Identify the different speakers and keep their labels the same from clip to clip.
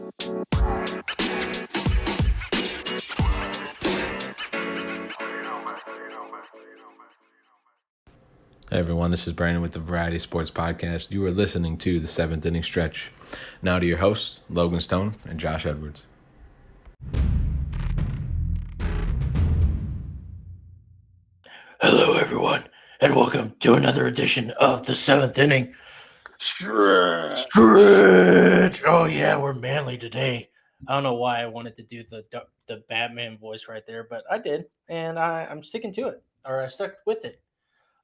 Speaker 1: Hey everyone, this is Brandon with the Variety Sports Podcast. You are listening to the 7th Inning Stretch. Now to your hosts, Logan Stone and Josh Edwards.
Speaker 2: Hello everyone, and welcome to another edition of the 7th Inning Stretch. Oh yeah, we're manly today. I don't know why I wanted to do the Batman voice right there, but I did, and I'm sticking to it, or I stuck with it.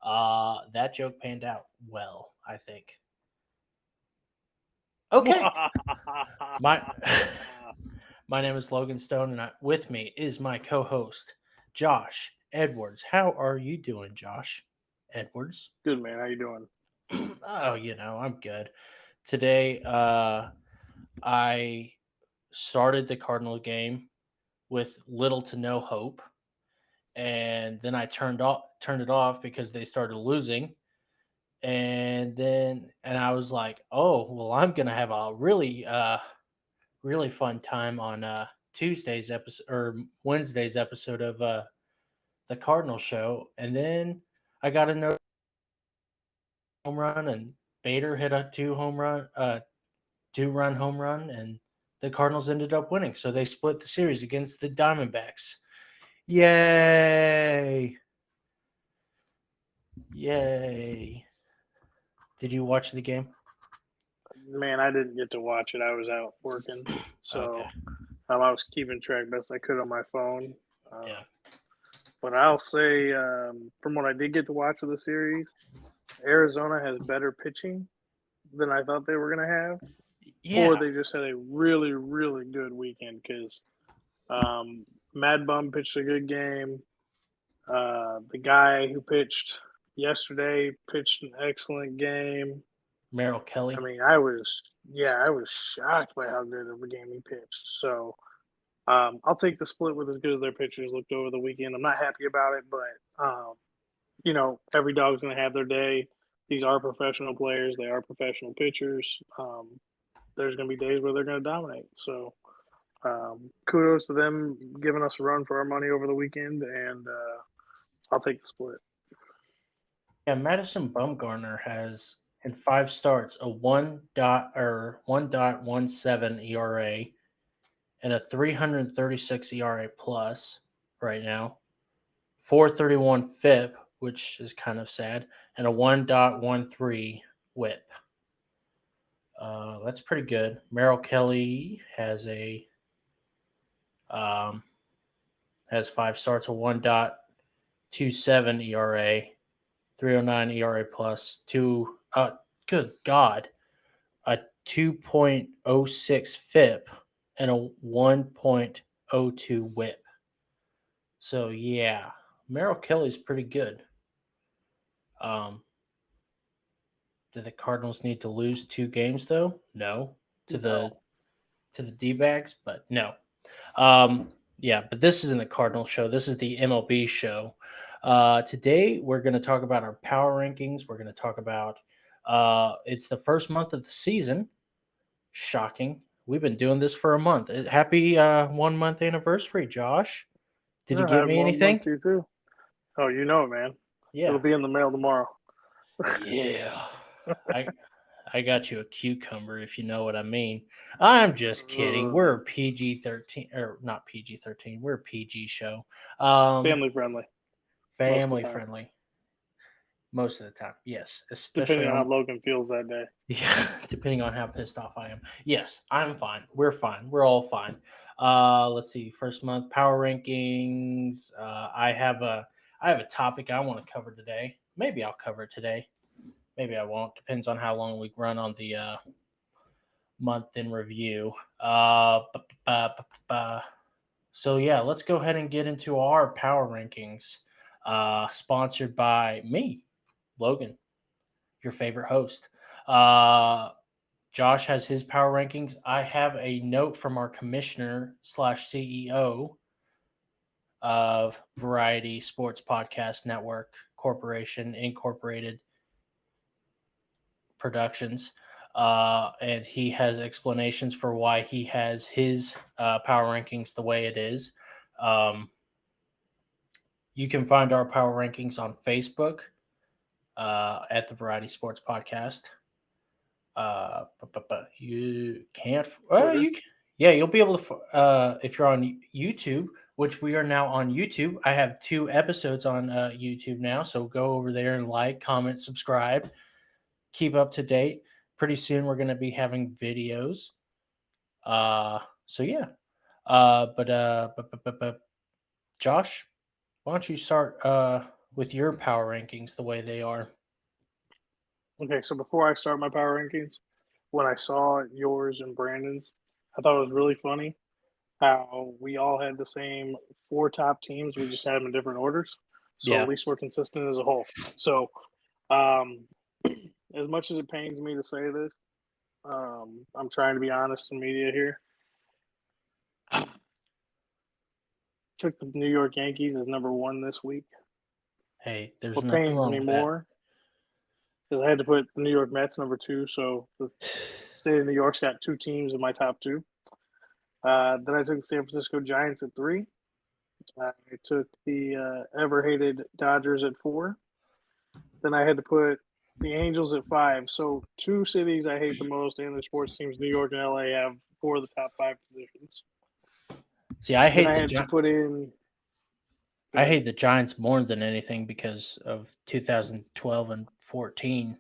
Speaker 2: That joke panned out well, I think. Okay. my name is Logan Stone, and with me is my co-host, Josh Edwards. How are you doing, Josh Edwards?
Speaker 3: Good, man. How you doing?
Speaker 2: Oh, I'm good. Today, I started the Cardinal game with little to no hope, and then I turned it off because they started losing, and I was like, oh well, I'm gonna have a really fun time on Tuesday's episode or Wednesday's episode of the Cardinal show, and then I got a note home run, and Bader hit a two-run home run, and the Cardinals ended up winning. So they split the series against the Diamondbacks. Yay! Yay! Did you watch the game?
Speaker 3: Man, I didn't get to watch it. I was out working, so
Speaker 2: Okay.
Speaker 3: I was keeping track best I could on my phone.
Speaker 2: Yeah.
Speaker 3: But I'll say, from what I did get to watch of the series, Arizona has better pitching than I thought they were going to have.
Speaker 2: Yeah.
Speaker 3: Or they just had a really, really good weekend because Mad Bum pitched a good game. The guy who pitched yesterday pitched an excellent game.
Speaker 2: Merrill Kelly.
Speaker 3: I mean, I was shocked by how good of a game he pitched. So I'll take the split with as good as their pitchers looked over the weekend. I'm not happy about it, but every dog's going to have their day. These are professional players. They are professional pitchers. There's going to be days where they're going to dominate. So kudos to them giving us a run for our money over the weekend, and I'll take the split.
Speaker 2: Yeah, Madison Bumgarner has in 5 starts a 1.17 ERA and a 336 ERA plus right now. 431 FIP, which is kind of sad, and a 1.13 WHIP. That's pretty good. Merrill Kelly has has 5 starts, a 1.27 ERA, 309 ERA plus, good God, a 2.06 FIP and a 1.02 WHIP. So yeah, Merrill Kelly's pretty good. Do the Cardinals need to lose 2 games though? No. To the D-bags, but no. Yeah, but this isn't the Cardinal show. This is the MLB show. Today we're going to talk about our power rankings. We're going to talk about it's the first month of the season. Shocking. We've been doing this for a month. Happy 1 month anniversary, Josh. Did you give me anything?
Speaker 3: Too. Oh, you know it, man.
Speaker 2: Yeah.
Speaker 3: It'll be in the mail tomorrow.
Speaker 2: Yeah. I got you a cucumber, if you know what I mean. I'm just kidding. We're a PG-13, or not PG-13. We're a PG show.
Speaker 3: Family friendly.
Speaker 2: Family friendly. Most of the time, yes. Especially
Speaker 3: depending on how Logan feels that day.
Speaker 2: Yeah, depending on how pissed off I am. Yes, I'm fine. We're fine. We're all fine. Let's see. First month power rankings. I have a topic I want to cover today. Maybe I'll cover it today. Maybe I won't. Depends on how long we run on the month in review. So yeah, let's go ahead and get into our power rankings. Sponsored by me, Logan, your favorite host. Josh has his power rankings. I have a note from our commissioner / CEO of Variety Sports Podcast Network Corporation Incorporated Productions. and he has explanations for why he has his power rankings the way it is. You can find our power rankings on Facebook at the Variety Sports Podcast. But you can't. You'll be able to if you're on YouTube, which we are now on YouTube. I have 2 episodes on YouTube now, so go over there and like, comment, subscribe, keep up to date. Pretty soon we're going to be having videos. So yeah. But Josh, why don't you start with your power rankings the way they are?
Speaker 3: Okay, so before I start my power rankings, when I saw yours and Brandon's, I thought it was really funny how we all had the same 4 top teams. We just had them in different orders. So
Speaker 2: Yeah.
Speaker 3: at least we're consistent as a whole. So as much as it pains me to say this, I'm trying to be honest in media here. Took the New York Yankees as number 1 this week.
Speaker 2: Hey, there's
Speaker 3: What
Speaker 2: nothing
Speaker 3: pains
Speaker 2: wrong
Speaker 3: me
Speaker 2: with
Speaker 3: more is I had to put the New York Mets number 2. So the state of New York's got 2 teams in my top 2. Then I took the San Francisco Giants at 3. I took the ever-hated Dodgers at 4. Then I had to put the Angels at 5. So 2 cities I hate the most and their sports teams, New York and LA, have 4 of the top 5 positions.
Speaker 2: See, I hate
Speaker 3: to put in.
Speaker 2: I hate the Giants more than anything because of 2012 and 14.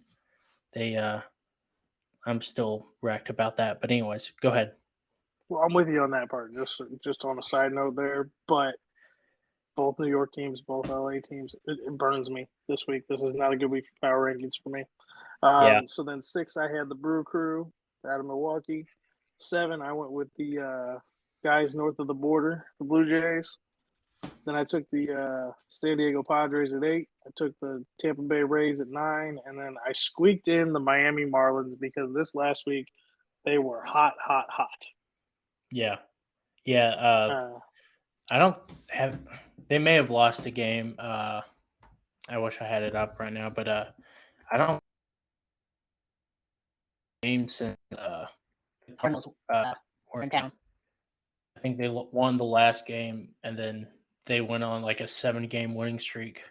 Speaker 2: I'm still wrecked about that. But anyways, go ahead.
Speaker 3: Well, I'm with you on that part. Just on a side note there, but both New York teams, both LA teams, it burns me this week. This is not a good week for power rankings for me. So then 6, I had the Brew Crew out of Milwaukee. 7, I went with the guys north of the border, the Blue Jays. Then I took the San Diego Padres at 8. I took the Tampa Bay Rays at 9. And then I squeaked in the Miami Marlins because this last week they were hot.
Speaker 2: Yeah. I don't have. They may have lost a game. I wish I had it up right now, but I don't game since Cardinals were down. I think they won the last game, and then they went on like a 7-game winning streak.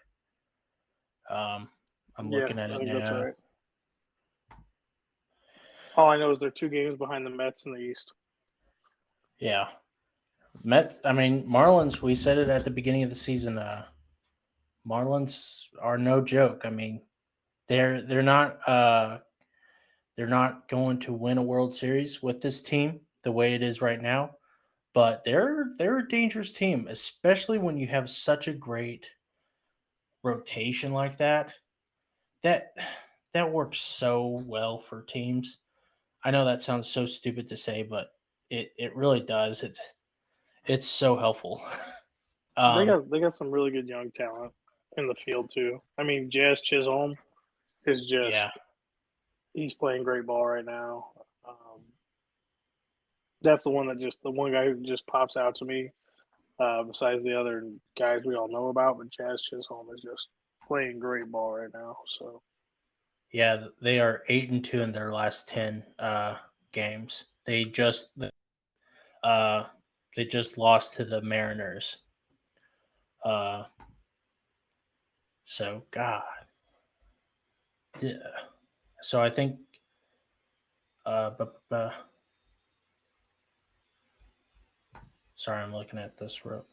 Speaker 2: I'm looking at it now.
Speaker 3: That's right. All I know is they're 2 games behind the Mets in the East.
Speaker 2: Yeah. Marlins, we said it at the beginning of the season. Marlins are no joke. I mean, they're not going to win a World Series with this team the way it is right now, but they're a dangerous team, especially when you have such a great rotation like that. That works so well for teams. I know that sounds so stupid to say, but it really does. It's so helpful.
Speaker 3: They got some really good young talent in the field too. I mean, Jazz Chisholm is just he's playing great ball right now. That's the one guy who just pops out to me. Besides the other guys we all know about, but Jazz Chisholm is just playing great ball right now. So
Speaker 2: yeah, they are 8-2 in their last 10 games. They just lost to the Mariners. So God, yeah. So I think, sorry, I'm looking at this row.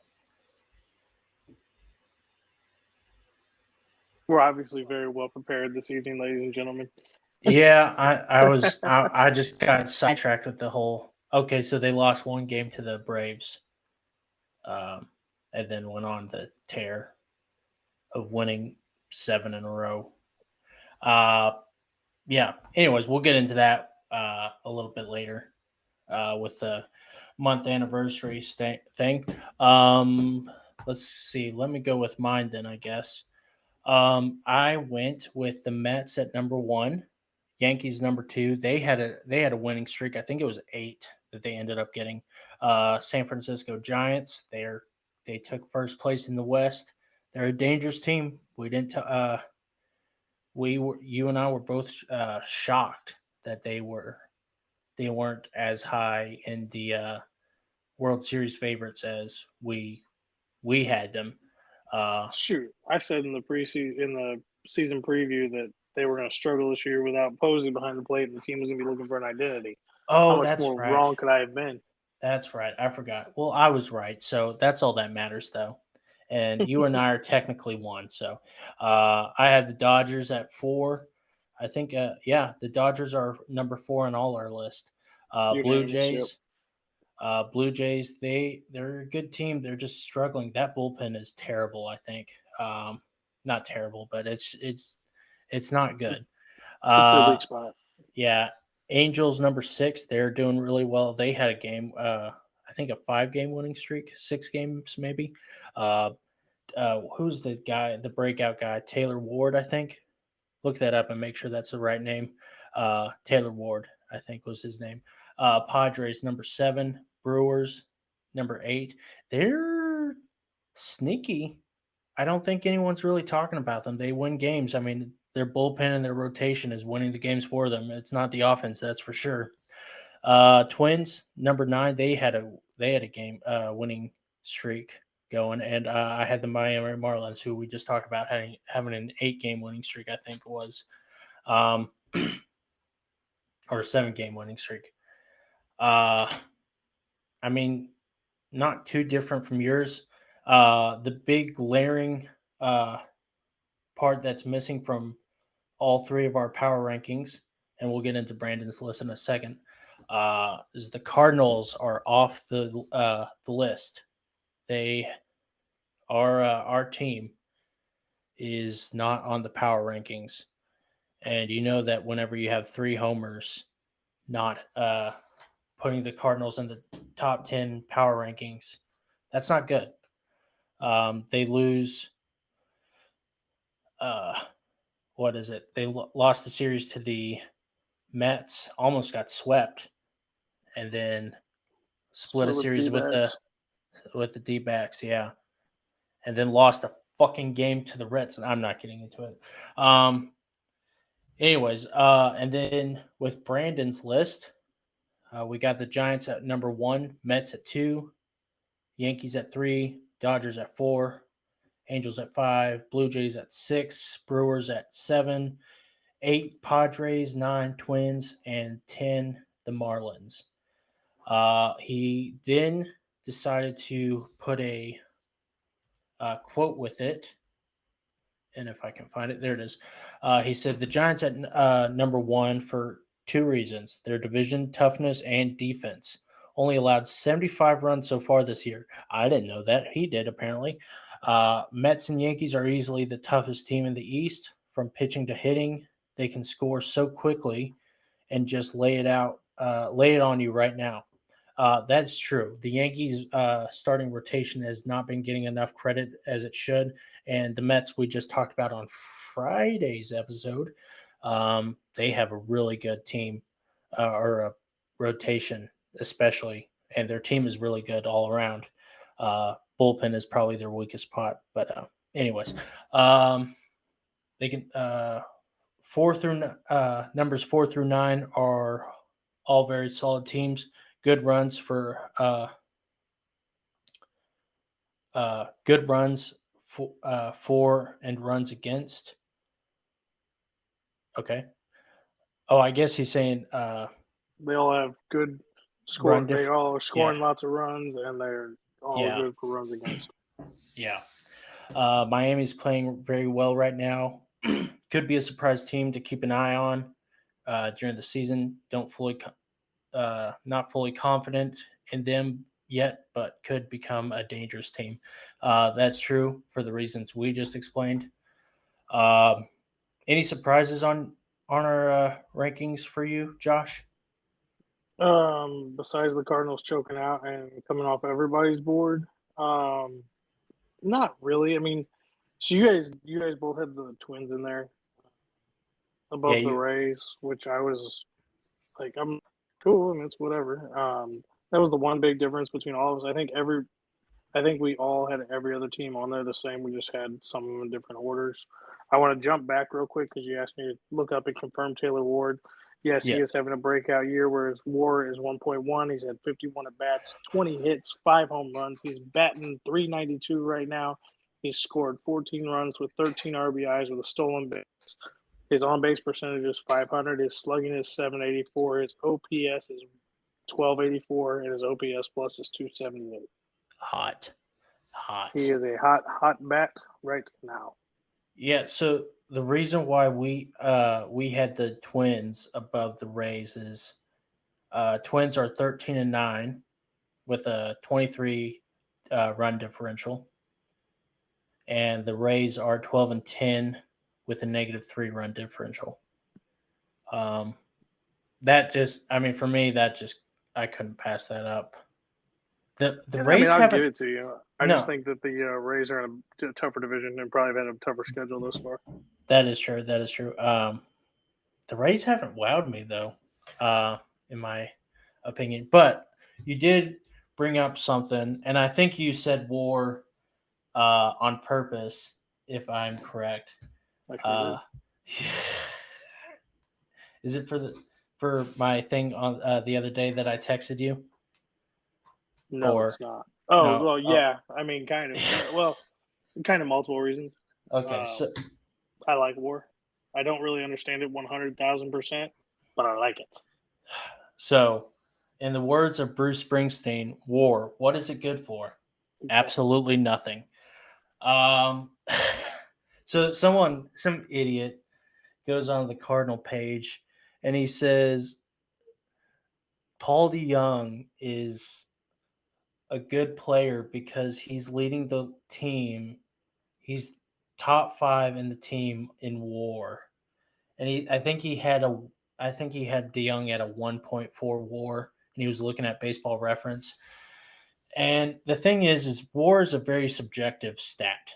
Speaker 3: we're obviously very well prepared this evening, ladies and gentlemen.
Speaker 2: Yeah, I just got sidetracked with the whole. Okay, so they lost 1 game to the Braves, and then went on the tear of winning 7 in a row. Yeah. Anyways, we'll get into that a little bit later with the month anniversary thing. Let's see. Let me go with mine then, I guess. I went with the Mets at number 1, Yankees number 2. They had a winning streak. I think it was 8 that they ended up getting. San Francisco Giants. They took first place in the West. They're a dangerous team. We didn't. You and I were both shocked that they weren't as high in the World Series favorites as we had them.
Speaker 3: Shoot, I said in the season preview that they were going to struggle this year without Posey behind the plate, and the team was going to be looking for an identity. How
Speaker 2: Oh,
Speaker 3: much
Speaker 2: that's
Speaker 3: more
Speaker 2: right.
Speaker 3: wrong could I have been?
Speaker 2: That's right. I forgot. Well, I was right. So that's all that matters, though. And you and I are technically one. So I have the Dodgers at 4. I think, the Dodgers are number 4 on all our list. Blue
Speaker 3: Unanimous, yep.
Speaker 2: Jays. Blue Jays, they're a good team. They're just struggling. That bullpen is terrible, I think. Not terrible, but it's not good.
Speaker 3: It's their weak spot.
Speaker 2: Yeah, Angels number 6. They're doing really well. They had a game, I think a 5-game winning streak, 6 games maybe. Who's the guy, the breakout guy? Taylor Ward, I think. Look that up and make sure that's the right name. Taylor Ward, I think was his name. Padres number 7. Brewers number 8. They're sneaky. I don't think anyone's really talking about them. They win games. I mean, their bullpen and their rotation is winning the games for them. It's not the offense, that's for sure. Twins number 9. They had a game winning streak going, and I had the Miami Marlins, who we just talked about having an 8-game winning streak. I think it was, or a 7-game winning streak. I mean, not too different from yours. The big glaring part that's missing from all 3 of our power rankings, and we'll get into Brandon's list in a second, is the Cardinals are off the list. They are our team is not on the power rankings, and you know that whenever you have 3 homers, not putting the Cardinals in the top 10 power rankings, that's not good. They lose. What is it? They lost the series to the Mets, almost got swept, and then split a
Speaker 3: with
Speaker 2: series with
Speaker 3: D-backs.
Speaker 2: the D-backs, yeah, and then lost a fucking game to the Reds. And I'm not getting into it. Anyways, and then with Brandon's list, we got the Giants at number 1, Mets at 2, Yankees at 3, Dodgers at 4, Angels at 5, Blue Jays at 6, Brewers at 7, 8 Padres, 9 Twins, and 10 the Marlins. He then decided to put a quote with it, and if I can find it, there it is. He said the Giants at number 1 for 2 reasons: their division toughness and defense. Only allowed 75 runs so far this year. I didn't know that. He did, apparently. Mets and Yankees are easily the toughest team in the East. From pitching to hitting, they can score so quickly and just lay it on you right now. That's true. The Yankees' starting rotation has not been getting enough credit as it should, and the Mets we just talked about on Friday's episode, they have a really good team or a rotation, especially, and their team is really good all around. Bullpen is probably their weakest spot, but anyways, they can numbers 4 through 9 are all very solid teams. Good runs for for and runs against. Okay. Oh, I guess he's saying
Speaker 3: They all have good score.
Speaker 2: run
Speaker 3: They all are scoring
Speaker 2: yeah.
Speaker 3: lots of runs, and they're all good for runs against.
Speaker 2: Yeah. Miami's playing very well right now. Could be a surprise team to keep an eye on during the season. Not fully confident in them yet, but could become a dangerous team. That's true for the reasons we just explained. Any surprises on our rankings for you, Josh?
Speaker 3: Besides the Cardinals choking out and coming off everybody's board, not really. I mean, so you guys both had the Twins in there above the Rays, which I was like, I'm cool, and it's whatever. That was the one big difference between all of us. I think we all had every other team on there the same. We just had some in different orders. I want to jump back real quick because you asked me to look up and confirm Taylor Ward. Yes, he
Speaker 2: Yes.
Speaker 3: is having a breakout year where his WAR is 1.1. He's had 51 at bats, 20 hits, 5 home runs. He's batting 392 right now. He's scored 14 runs with 13 RBIs with a stolen base. His on base percentage is 500. His slugging is 784. His OPS is 1284, and his OPS plus is 278.
Speaker 2: Hot.
Speaker 3: He is a hot bat right now.
Speaker 2: Yeah, so the reason why we had the Twins above the Rays is Twins are 13-9 with a 23 run differential, and the Rays are 12-10 with a -3 run differential. That just, I mean, for me, I couldn't pass that up. The Rays
Speaker 3: I'll
Speaker 2: haven't.
Speaker 3: give it to you. I just think that the Rays are in a tougher division and probably had a tougher schedule this far.
Speaker 2: That is true. The Rays haven't wowed me though, in my opinion. But you did bring up something, and I think you said WAR on purpose, if I'm correct. Is it for my thing on the other day that I texted you?
Speaker 3: No, it's not. Oh,
Speaker 2: no,
Speaker 3: well, yeah. I mean, kind of. Well, kind of multiple reasons.
Speaker 2: Okay, so
Speaker 3: I like WAR. I don't really understand it 100,000%, but I like it.
Speaker 2: So, in the words of Bruce Springsteen, WAR, what is it good for? Exactly. Absolutely nothing. So some idiot goes on the Cardinal page and he says Paul DeJong is a good player because he's leading the team. He's top 5 in the team in WAR. And I think he had DeJong at a 1.4 WAR, and he was looking at Baseball Reference. And the thing is WAR is a very subjective stat.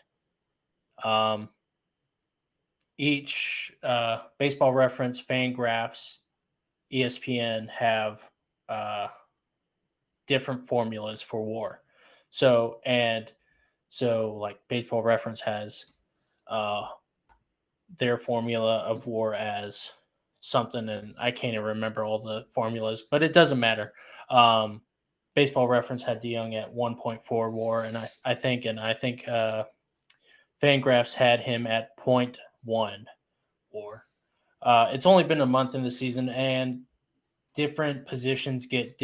Speaker 2: Each Baseball Reference, Fangraphs, ESPN have different formulas for WAR. So like Baseball Reference has their formula of WAR as something, and I can't even remember all the formulas, but it doesn't matter. Baseball Reference had DeJong at 1.4 WAR, and I think Fangraphs had him at 0.1 WAR. It's only been a month in the season, and different positions get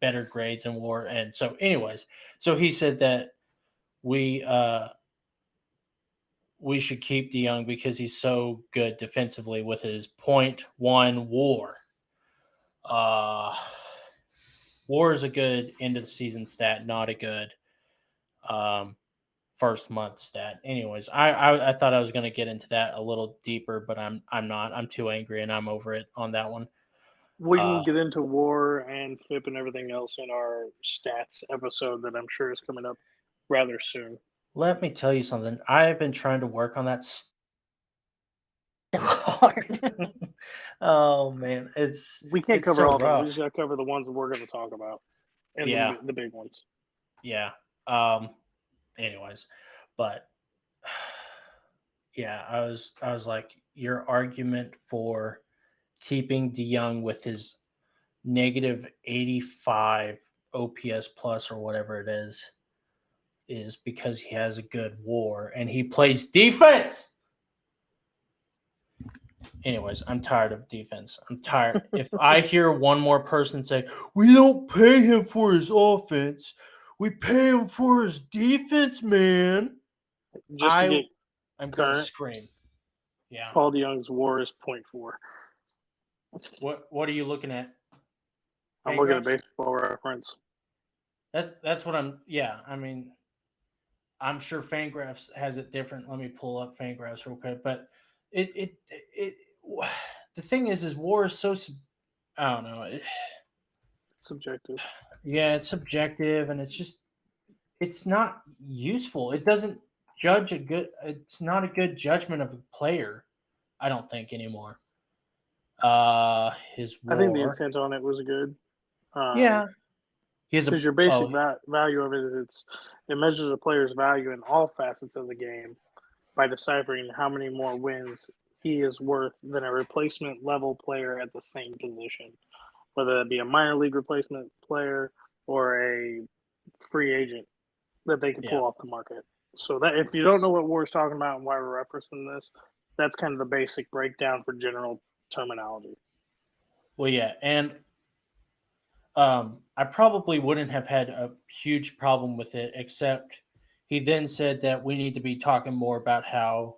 Speaker 2: better grades in WAR. And so, anyways, so he said that we should keep DeJong because he's so good defensively with his 0.1 WAR. WAR is a good end of the season stat, not a good first month stat. Anyways, I thought I was going to get into that a little deeper, but I'm not. I'm too angry and I'm over it on that one.
Speaker 3: We can get into WAR and FIP and everything else in our stats episode that I'm sure is coming up rather soon.
Speaker 2: Let me tell you something. I have been trying to work on that hard. Oh man,
Speaker 3: we can't cover
Speaker 2: so
Speaker 3: all of them.
Speaker 2: rough.
Speaker 3: We just got to cover the ones that we're going to talk about, and the big ones.
Speaker 2: Yeah. Anyways, but yeah, I was like, your argument for keeping DeJong with his -85 OPS plus or whatever it is because he has a good WAR and he plays defense. Anyways, I'm tired of defense. I'm tired. If I hear one more person say, we don't pay him for his offense, we pay him for his defense, man. I'm going to scream. Yeah.
Speaker 3: Paul DeJong's WAR is 0.4.
Speaker 2: What are you looking at?
Speaker 3: I'm looking at Baseball Reference.
Speaker 2: That's what I'm. Yeah, I mean, I'm sure Fangraphs has it different. Let me pull up Fangraphs real quick. But it the thing is WAR is so. I don't know. It's
Speaker 3: subjective.
Speaker 2: Yeah, it's subjective, and it's not useful. It doesn't judge it's not a good judgment of a player, I don't think anymore. His WAR.
Speaker 3: I think the intent on it was good.
Speaker 2: Yeah.
Speaker 3: Because your basic value of it is it measures a player's value in all facets of the game by deciphering how many more wins he is worth than a replacement level player at the same position, whether that be a minor league replacement player or a free agent that they can
Speaker 2: Yeah.
Speaker 3: pull off the market. So that if you don't know what War's talking about and why we're referencing this, that's kind of the basic breakdown for general terminology.
Speaker 2: Well, yeah, and I probably wouldn't have had a huge problem with it, except he then said that we need to be talking more about how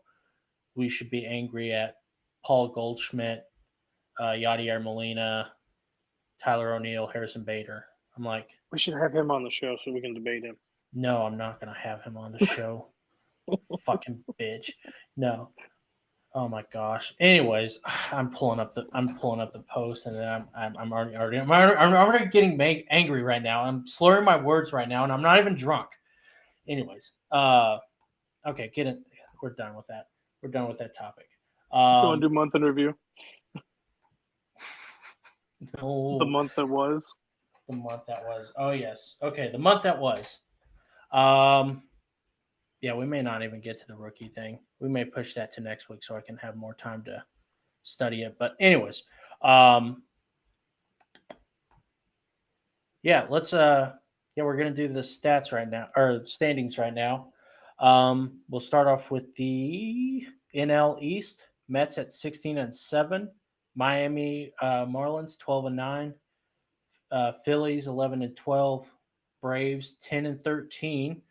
Speaker 2: we should be angry at Paul Goldschmidt, Yadier Molina, Tyler O'Neill, Harrison Bader. I'm like,
Speaker 3: We should have him on the show so we can debate him.
Speaker 2: no, I'm not going to have him on the show. Fucking bitch. No. Oh my gosh. Anyways, I'm pulling up the post, and then I'm already getting angry right now. I'm slurring my words right now, and I'm not even drunk. Anyways, okay, get it. We're done with that. We're done with that topic.
Speaker 3: You want to do month in review?
Speaker 2: No,
Speaker 3: The month that was.
Speaker 2: the month that was. Oh yes. Okay, the month that was. Yeah, we may not even get to the rookie thing. We may push that to next week so I can have more time to study it. But anyways, yeah, let's we're gonna do the stats right now, or standings right now. We'll start off with the NL East. Mets at 16-7, Miami Marlins 12-9, Phillies 11-12, Braves 10-13,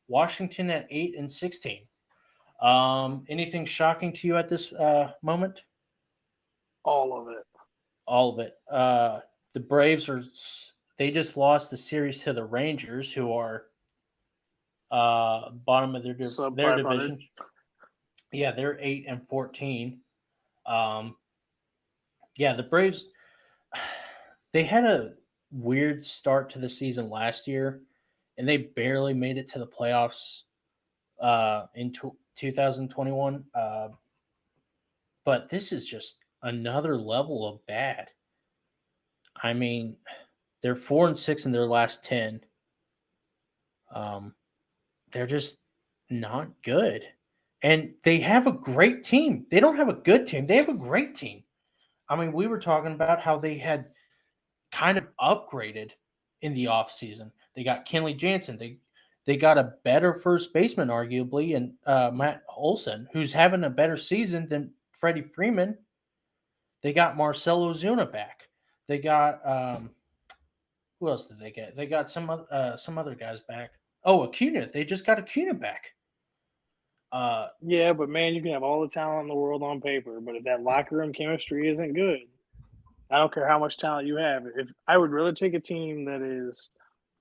Speaker 2: Washington at 8-16. Anything shocking to you at this moment?
Speaker 3: All of it.
Speaker 2: All of it. The Braves they just lost the series to the Rangers, who are bottom of their division. Yeah, they're 8-14. Yeah, the Braves. They had a weird start to the season last year, and they barely made it to the playoffs in 2021. But this is just another level of bad. I mean, they're 4-6 in their last 10. They're just not good. And they have a great team. They don't have a good team. They have a great team. I mean, we were talking about how they had kind of upgraded in the offseason. They got Kenley Jansen. They got a better first baseman, arguably, and Matt Olson, who's having a better season than Freddie Freeman. They got Marcell Ozuna back. They got who else did they get? They got some other guys back. Oh, Acuna. They just got Acuna back.
Speaker 3: Yeah, but man, you can have all the talent in the world on paper, but if that locker room chemistry isn't good, I don't care how much talent you have. If I would rather take a team that is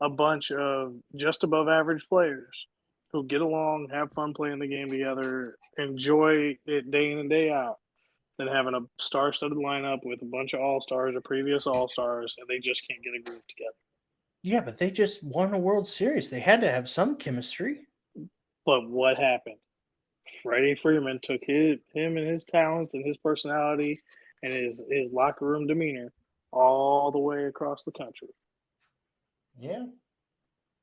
Speaker 3: a bunch of just above average players who get along, have fun playing the game together, enjoy it day in and day out, than having a star-studded lineup with a bunch of all-stars or previous all-stars, and they just can't get a groove together.
Speaker 2: Yeah, but they just won a World Series. They had to have some chemistry.
Speaker 3: But what happened? Freddie Freeman took him and his talents and his personality and his locker room demeanor all the way across the country.
Speaker 2: Yeah,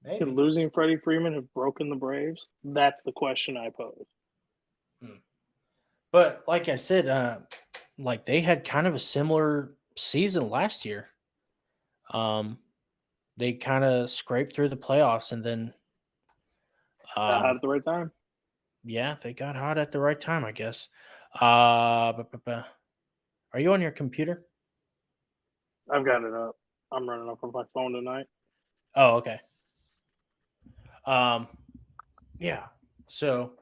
Speaker 2: maybe.
Speaker 3: Can losing Freddie Freeman have broken the Braves? That's the question I pose.
Speaker 2: But like I said, like they had kind of a similar season last year. They kind of scraped through the playoffs, and then
Speaker 3: Got hot at the right time.
Speaker 2: Yeah, they got hot at the right time, I guess. Are you on your computer?
Speaker 3: I've got it up. I'm running up on my phone tonight.
Speaker 2: Oh, okay. Yeah. So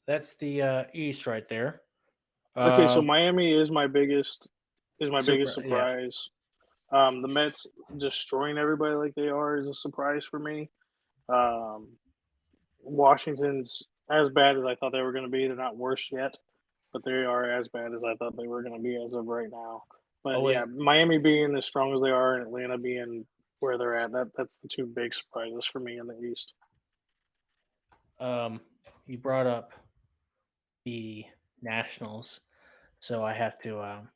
Speaker 2: that's the East right there.
Speaker 3: Okay, so Miami is my biggest
Speaker 2: Surprise.
Speaker 3: surprise. The Mets destroying everybody like they are is a surprise for me. Washington's as bad as I thought they were going to be. They're not worse yet, but they are as bad as I thought they were going to be as of right now. But yeah, Miami being as strong as they are and Atlanta being where they're at, that's the two big surprises for me in the East.
Speaker 2: You brought up the Nationals, so I have to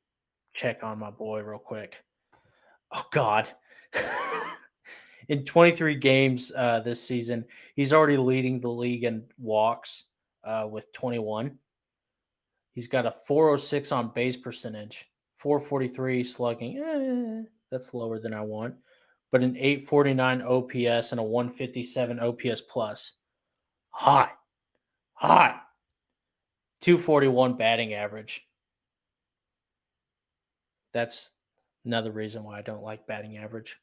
Speaker 2: check on my boy real quick. Oh God. In 23 games this season, he's already leading the league in walks with 21. He's got a 406 on base percentage, 443 slugging. That's lower than I want. But an 849 OPS and a 157 OPS plus. Hot. 241 batting average. That's another reason why I don't like batting average.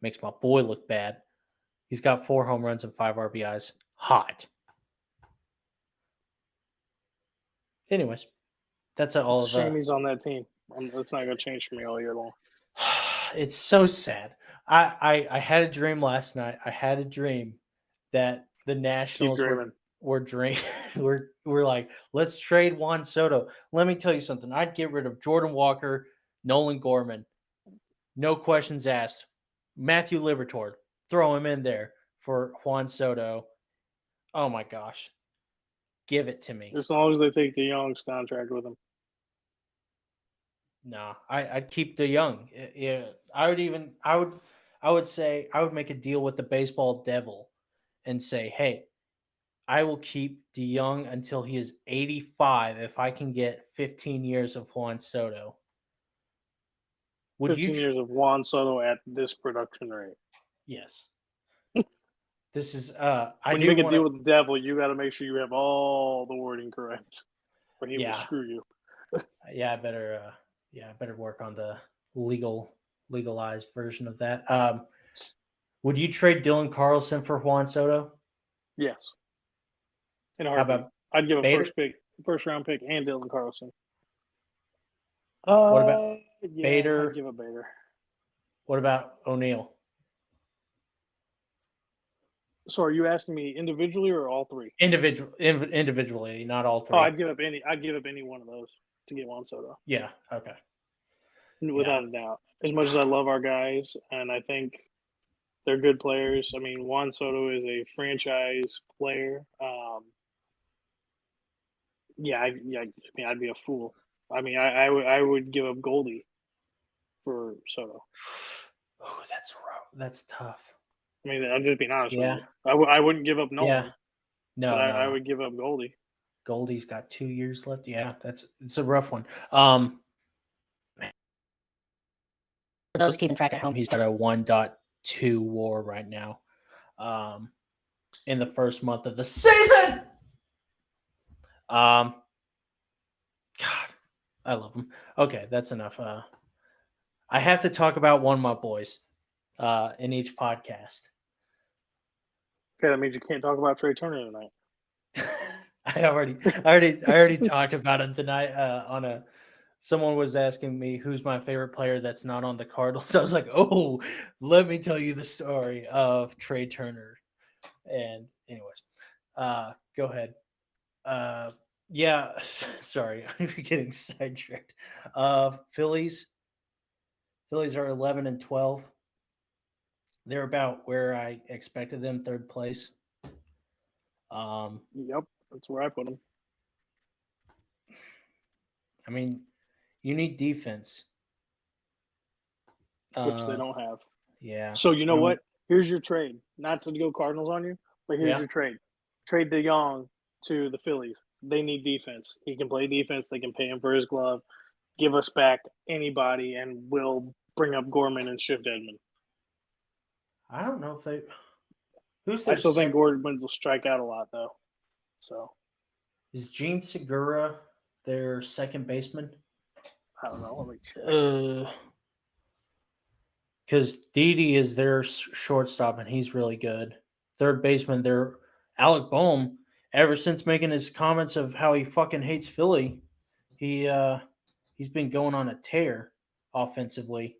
Speaker 2: Makes my boy look bad. He's got 4 home runs and 5 RBIs. Hot. Anyways, that's all
Speaker 3: It's
Speaker 2: of
Speaker 3: a shame he's on that team. It's not going to change for me all year long.
Speaker 2: It's so sad. I had a dream last night. I had a dream that the Nationals were like, let's trade Juan Soto. Let me tell you something. I'd get rid of Jordan Walker, Nolan Gorman. No questions asked. Matthew Liberatore. Throw him in there for Juan Soto. Oh my gosh. Give it to me.
Speaker 3: As long as they take the Young's contract with him.
Speaker 2: No, I'd keep the Young. Yeah, I would say I would make a deal with the baseball devil and say, hey, I will keep DeYoung until he is 85 if I can get 15 years of Juan Soto.
Speaker 3: 15 years of Juan Soto at this production rate.
Speaker 2: Yes. This is
Speaker 3: when you make a deal with the devil, you got to make sure you have all the wording correct, or he will screw you.
Speaker 2: I better work on the legalized version of that. Would you trade Dylan Carlson for Juan Soto?
Speaker 3: Yes. In a heartbeat.
Speaker 2: How about
Speaker 3: I'd give
Speaker 2: Bader?
Speaker 3: a first round pick, and Dylan Carlson.
Speaker 2: What about
Speaker 3: Bader? I'd give a Bader.
Speaker 2: What about O'Neill?
Speaker 3: So, are you asking me individually or all three?
Speaker 2: Individually, not all three.
Speaker 3: Oh, I'd give up any one of those to get Juan Soto.
Speaker 2: Yeah. Okay.
Speaker 3: Without a doubt. As much as I love our guys, and I think they're good players. I mean, Juan Soto is a franchise player. I mean, I'd be a fool. I mean, I would give up Goldie for Soto.
Speaker 2: Oh, that's rough. That's tough.
Speaker 3: I mean, I'm just being honest with you. I wouldn't give up Nolan.
Speaker 2: Yeah. No,
Speaker 3: but I would give up Goldie.
Speaker 2: Goldie's got 2 years left. Yeah, it's a rough one. For those keeping track at home, he's got a 1.2 WAR right now. In the first month of the season. God, I love him. Okay, that's enough. I have to talk about one of my boys in each podcast.
Speaker 3: Okay, that means you can't talk about Trey Turner tonight.
Speaker 2: I already talked about him tonight. Someone was asking me who's my favorite player that's not on the Cardinals. I was like, oh, let me tell you the story of Trey Turner. And anyways, go ahead. Yeah, sorry, I'm getting sidetracked. Phillies are 11-12. They're about where I expected them, third place.
Speaker 3: Yep, that's where I put them.
Speaker 2: I mean, you need defense,
Speaker 3: which they don't have.
Speaker 2: Yeah.
Speaker 3: So you know what? Here's your trade. Not to go Cardinals on you, but here's your trade. Trade DeYoung to the Phillies. They need defense. He can play defense. They can pay him for his glove. Give us back anybody, and we'll bring up Gorman and shift Edman.
Speaker 2: I don't know if they.
Speaker 3: I still think Gorman will strike out a lot, though. So,
Speaker 2: is Gene Segura their second baseman?
Speaker 3: I don't know. Let me check.
Speaker 2: Because Didi is their shortstop, and he's really good. Third baseman, they're Alec Boehm. Ever since making his comments of how he fucking hates Philly, he's been going on a tear offensively.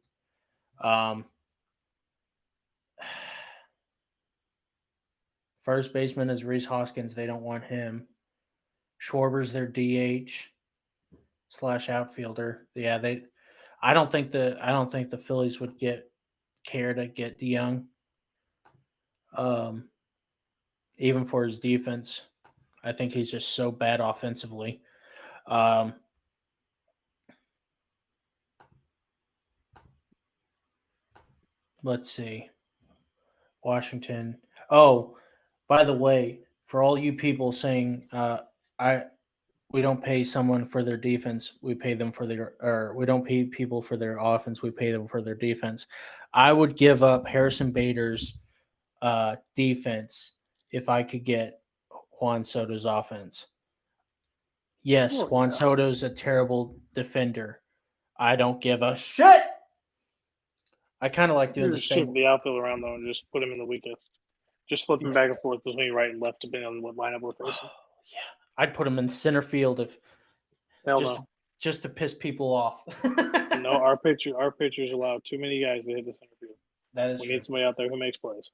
Speaker 2: First baseman is Rhys Hoskins. They don't want him. Schwarber's their DH / outfielder. Yeah, I don't think the Phillies would care to get DeYoung. Even for his defense. I think he's just so bad offensively. Let's see. Washington. Oh, by the way, for all you people saying we don't pay someone for their defense. We pay them for we don't pay people for their offense. We pay them for their defense. I would give up Harrison Bader's defense if I could get Juan Soto's offense. Yes,
Speaker 3: Well,
Speaker 2: Juan
Speaker 3: yeah.
Speaker 2: Soto's a terrible defender. I don't give a shit. I kind of like doing
Speaker 3: You
Speaker 2: the
Speaker 3: just shift
Speaker 2: same.
Speaker 3: the outfield around though, and just put him in the weakest. Just flip him back and forth between right and left, depending on what lineup we're facing.
Speaker 2: Yeah, I'd put him in center field if
Speaker 3: Hell
Speaker 2: just
Speaker 3: no.
Speaker 2: just to piss people off.
Speaker 3: No, our pitchers allow too many guys to hit the center field.
Speaker 2: That is
Speaker 3: We
Speaker 2: true.
Speaker 3: need somebody out there who makes plays.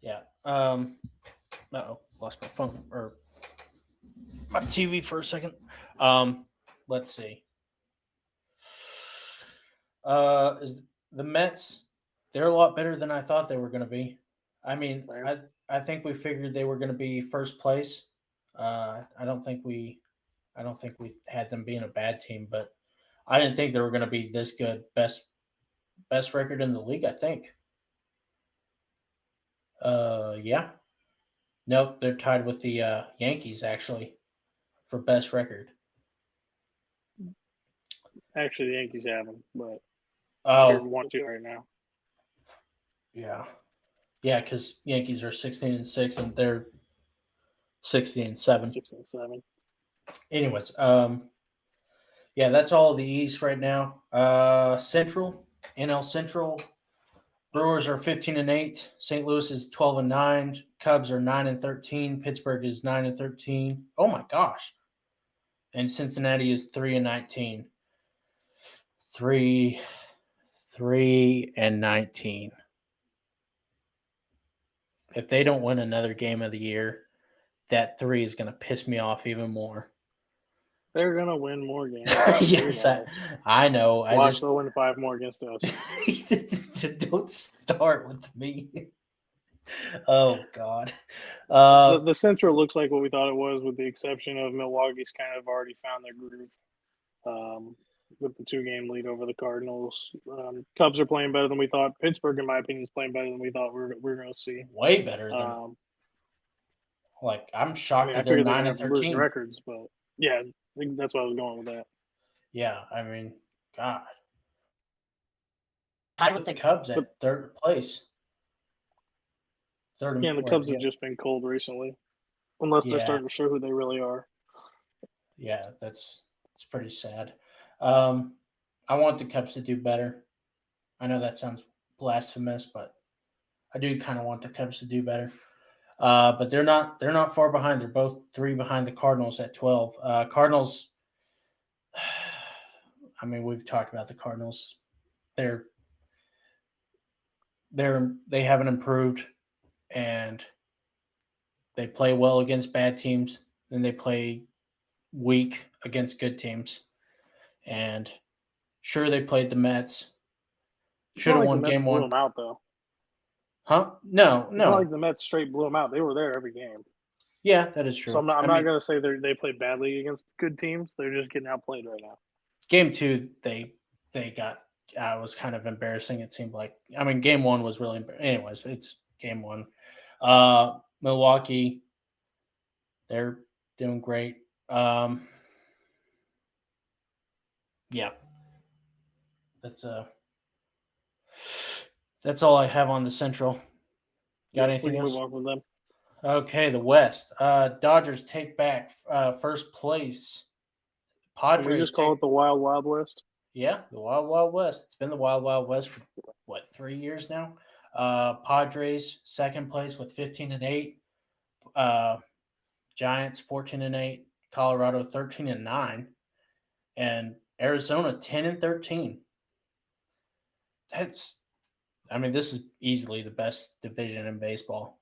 Speaker 2: Yeah. Lost my phone or my TV for a second. Let's see. Is the Mets? They're a lot better than I thought they were going to be. I mean,
Speaker 3: Same.
Speaker 2: I think we figured they were going to be first place. I don't think we had them being a bad team, but I didn't think they were going to be this good. Best record in the league, I think. Yeah. Nope, they're tied with the Yankees actually for best record.
Speaker 3: Actually, the Yankees have them, but
Speaker 2: Oh,
Speaker 3: they're 1-2 right now.
Speaker 2: yeah, because Yankees are 16-6 and they're 16-7.
Speaker 3: 6-7.
Speaker 2: Anyways, yeah, that's all the East right now. Central, NL Central, Brewers are 15-8. St. Louis is 12-9. Cubs are 9-13. Pittsburgh is 9-13. Oh my gosh! And Cincinnati is 3-19. 3-19. If they don't win another game of the year, that 3 is going to piss me off even more.
Speaker 3: They're gonna win more games.
Speaker 2: Yes, I know.
Speaker 3: Watch, they'll win 5 more against us.
Speaker 2: Don't start with me. Oh God.
Speaker 3: The Central looks like what we thought it was, with the exception of Milwaukee's kind of already found their groove. With the 2-game lead over the Cardinals. Cubs are playing better than we thought. Pittsburgh, in my opinion, is playing better than we thought we were going to see.
Speaker 2: Way better than. I'm shocked that they're
Speaker 3: figured
Speaker 2: 9
Speaker 3: they'd
Speaker 2: and
Speaker 3: have losing
Speaker 2: 13
Speaker 3: records, but yeah, I think that's why I was going with that.
Speaker 2: Yeah, I mean, God. Tied with the Cubs at third place.
Speaker 3: Yeah, and the Cubs have just been cold recently, unless they're starting to show who they really are.
Speaker 2: Yeah, it's pretty sad. I want the Cubs to do better. I know that sounds blasphemous, but I do kind of want the Cubs to do better. But they're not far behind. They're both 3 behind the Cardinals at 12. Cardinals. I mean, we've talked about the Cardinals. They haven't improved, and they play well against bad teams, and they play weak against good teams. And sure, they played the Mets. Should have won game 1.
Speaker 3: Blew them out though.
Speaker 2: Huh? No.
Speaker 3: It's not like the Mets straight blew them out. They were there every game.
Speaker 2: Yeah, that is true.
Speaker 3: So I'm not going to say they play badly against good teams. They're just getting outplayed right now.
Speaker 2: Game 2, they got was kind of embarrassing. It seemed like. I mean, game 1 was really embarrassing. Anyways, it's game 1. Milwaukee, they're doing great. Yeah, that's all I have on the Central. Got anything else?
Speaker 3: Move on from them.
Speaker 2: Okay, the West. Dodgers take back first place. Padres.
Speaker 3: Can we just call it the Wild Wild West?
Speaker 2: Yeah, the Wild Wild West. It's been the Wild Wild West for 3 years now. Padres second place with 15-8. Giants 14-8. Colorado 13-9, and Arizona 10-13. This is easily the best division in baseball.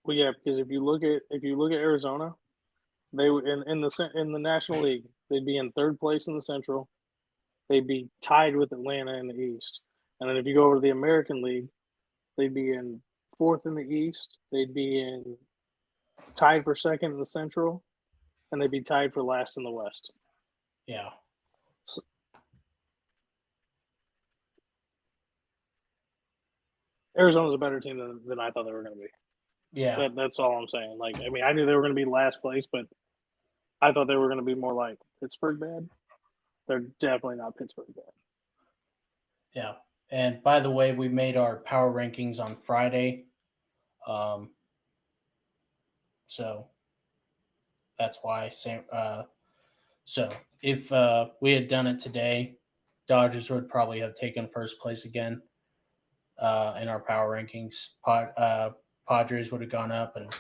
Speaker 3: Well, yeah, because if you look at Arizona, they in the National League, they'd be in third place in the Central. They'd be tied with Atlanta in the East. And then if you go over to the American League, they'd be in fourth in the East. They'd be tied for second in the Central, and they'd be tied for last in the West.
Speaker 2: Yeah.
Speaker 3: Arizona's a better team than I thought they were going to be.
Speaker 2: Yeah.
Speaker 3: That's all I'm saying. I knew they were going to be last place, but I thought they were going to be more like Pittsburgh bad. They're definitely not Pittsburgh bad.
Speaker 2: Yeah. And by the way, we made our power rankings on Friday. So that's why. So if we had done it today, Dodgers would probably have taken first place again in our power rankings. Padres would have gone up and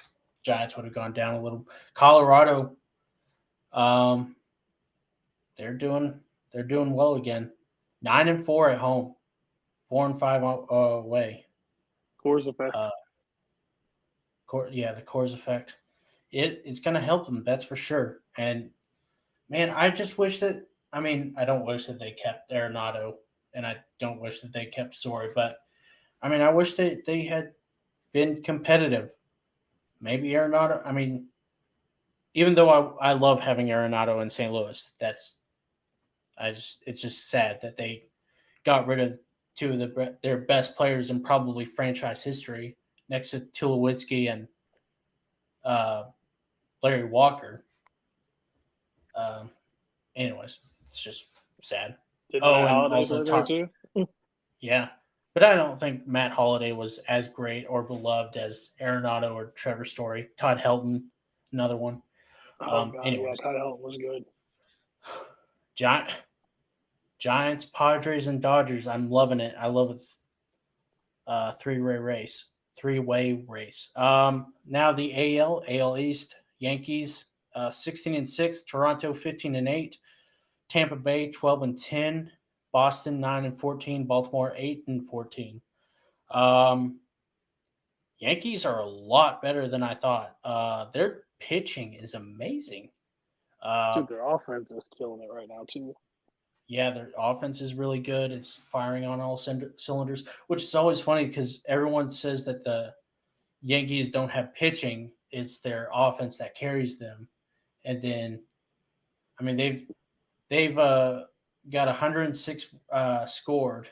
Speaker 2: Giants would have gone down a little. Colorado, they're doing well again. 9-4 at home, 4-5 away.
Speaker 3: Coors effect.
Speaker 2: The Coors effect. It's going to help them, that's for sure. And man, I just wish that. I mean, I don't wish that they kept Arenado, and I don't wish that they kept Story, but I mean, I wish that they had been competitive. Maybe Arenado. I mean, even though I love having Arenado in St. Louis, it's just sad that they got rid of two of their best players in probably franchise history, next to Tulowitzki and Larry Walker. Anyways, it's just sad.
Speaker 3: Did Matt
Speaker 2: and
Speaker 3: Holliday
Speaker 2: also
Speaker 3: play there too?
Speaker 2: Yeah, but I don't think Matt Holliday was as great or beloved as Arenado or Trevor Story. Todd Helton, another one.
Speaker 3: Oh god,
Speaker 2: Anyways,
Speaker 3: yeah, Todd Helton was good.
Speaker 2: Giants, Padres, and Dodgers. I'm loving it. I love it. Three-way race. Now the AL East. Yankees 16-6, Toronto 15-8, Tampa Bay 12-10, Boston 9-14, Baltimore 8-14. Yankees are a lot better than I thought. Their pitching is amazing.
Speaker 3: Dude, their offense is killing it right now too.
Speaker 2: Yeah, their offense is really good. It's firing on all cylinders, which is always funny because everyone says that the Yankees don't have pitching. It's their offense that carries them. And then, I mean, they've got 106 scored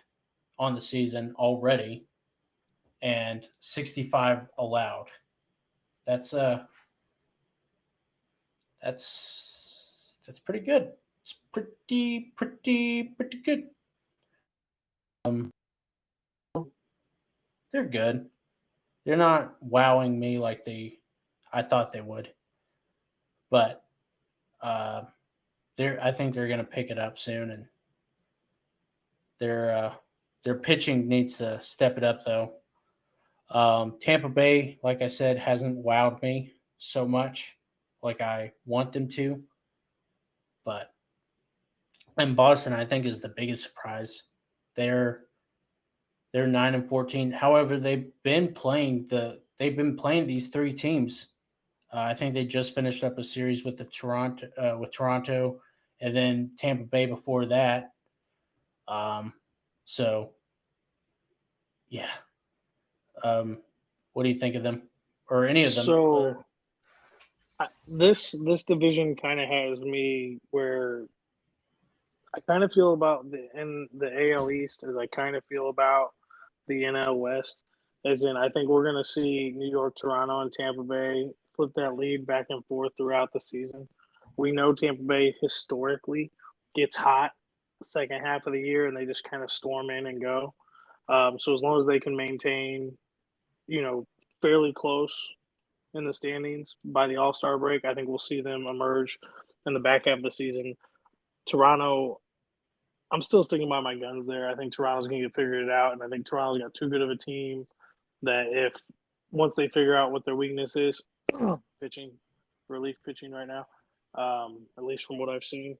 Speaker 2: on the season already, and 65 allowed. That's pretty good. It's pretty good. They're good. They're not wowing me like I thought they would, but I think they're going to pick it up soon, and their pitching needs to step it up though. Tampa Bay, like I said, hasn't wowed me so much like I want them to, and Boston, I think, is the biggest surprise. They're 9-14. However, they've been playing these three teams. I think they just finished up a series with Toronto, and then Tampa Bay before that. So, yeah. What do you think of them, or any of them?
Speaker 3: So, this division kind of has me where I kind of feel about the AL East as I kind of feel about the NL West. As in, I think we're going to see New York, Toronto, and Tampa Bay flip that lead back and forth throughout the season. We know Tampa Bay historically gets hot the second half of the year, and they just kind of storm in and go. So as long as they can maintain, fairly close in the standings by the All-Star break, I think we'll see them emerge in the back half of the season. Toronto, I'm still sticking by my guns there. I think Toronto's going to get figured out, and I think Toronto's got too good of a team that if once they figure out what their weakness is, relief pitching right now, at least from what I've seen,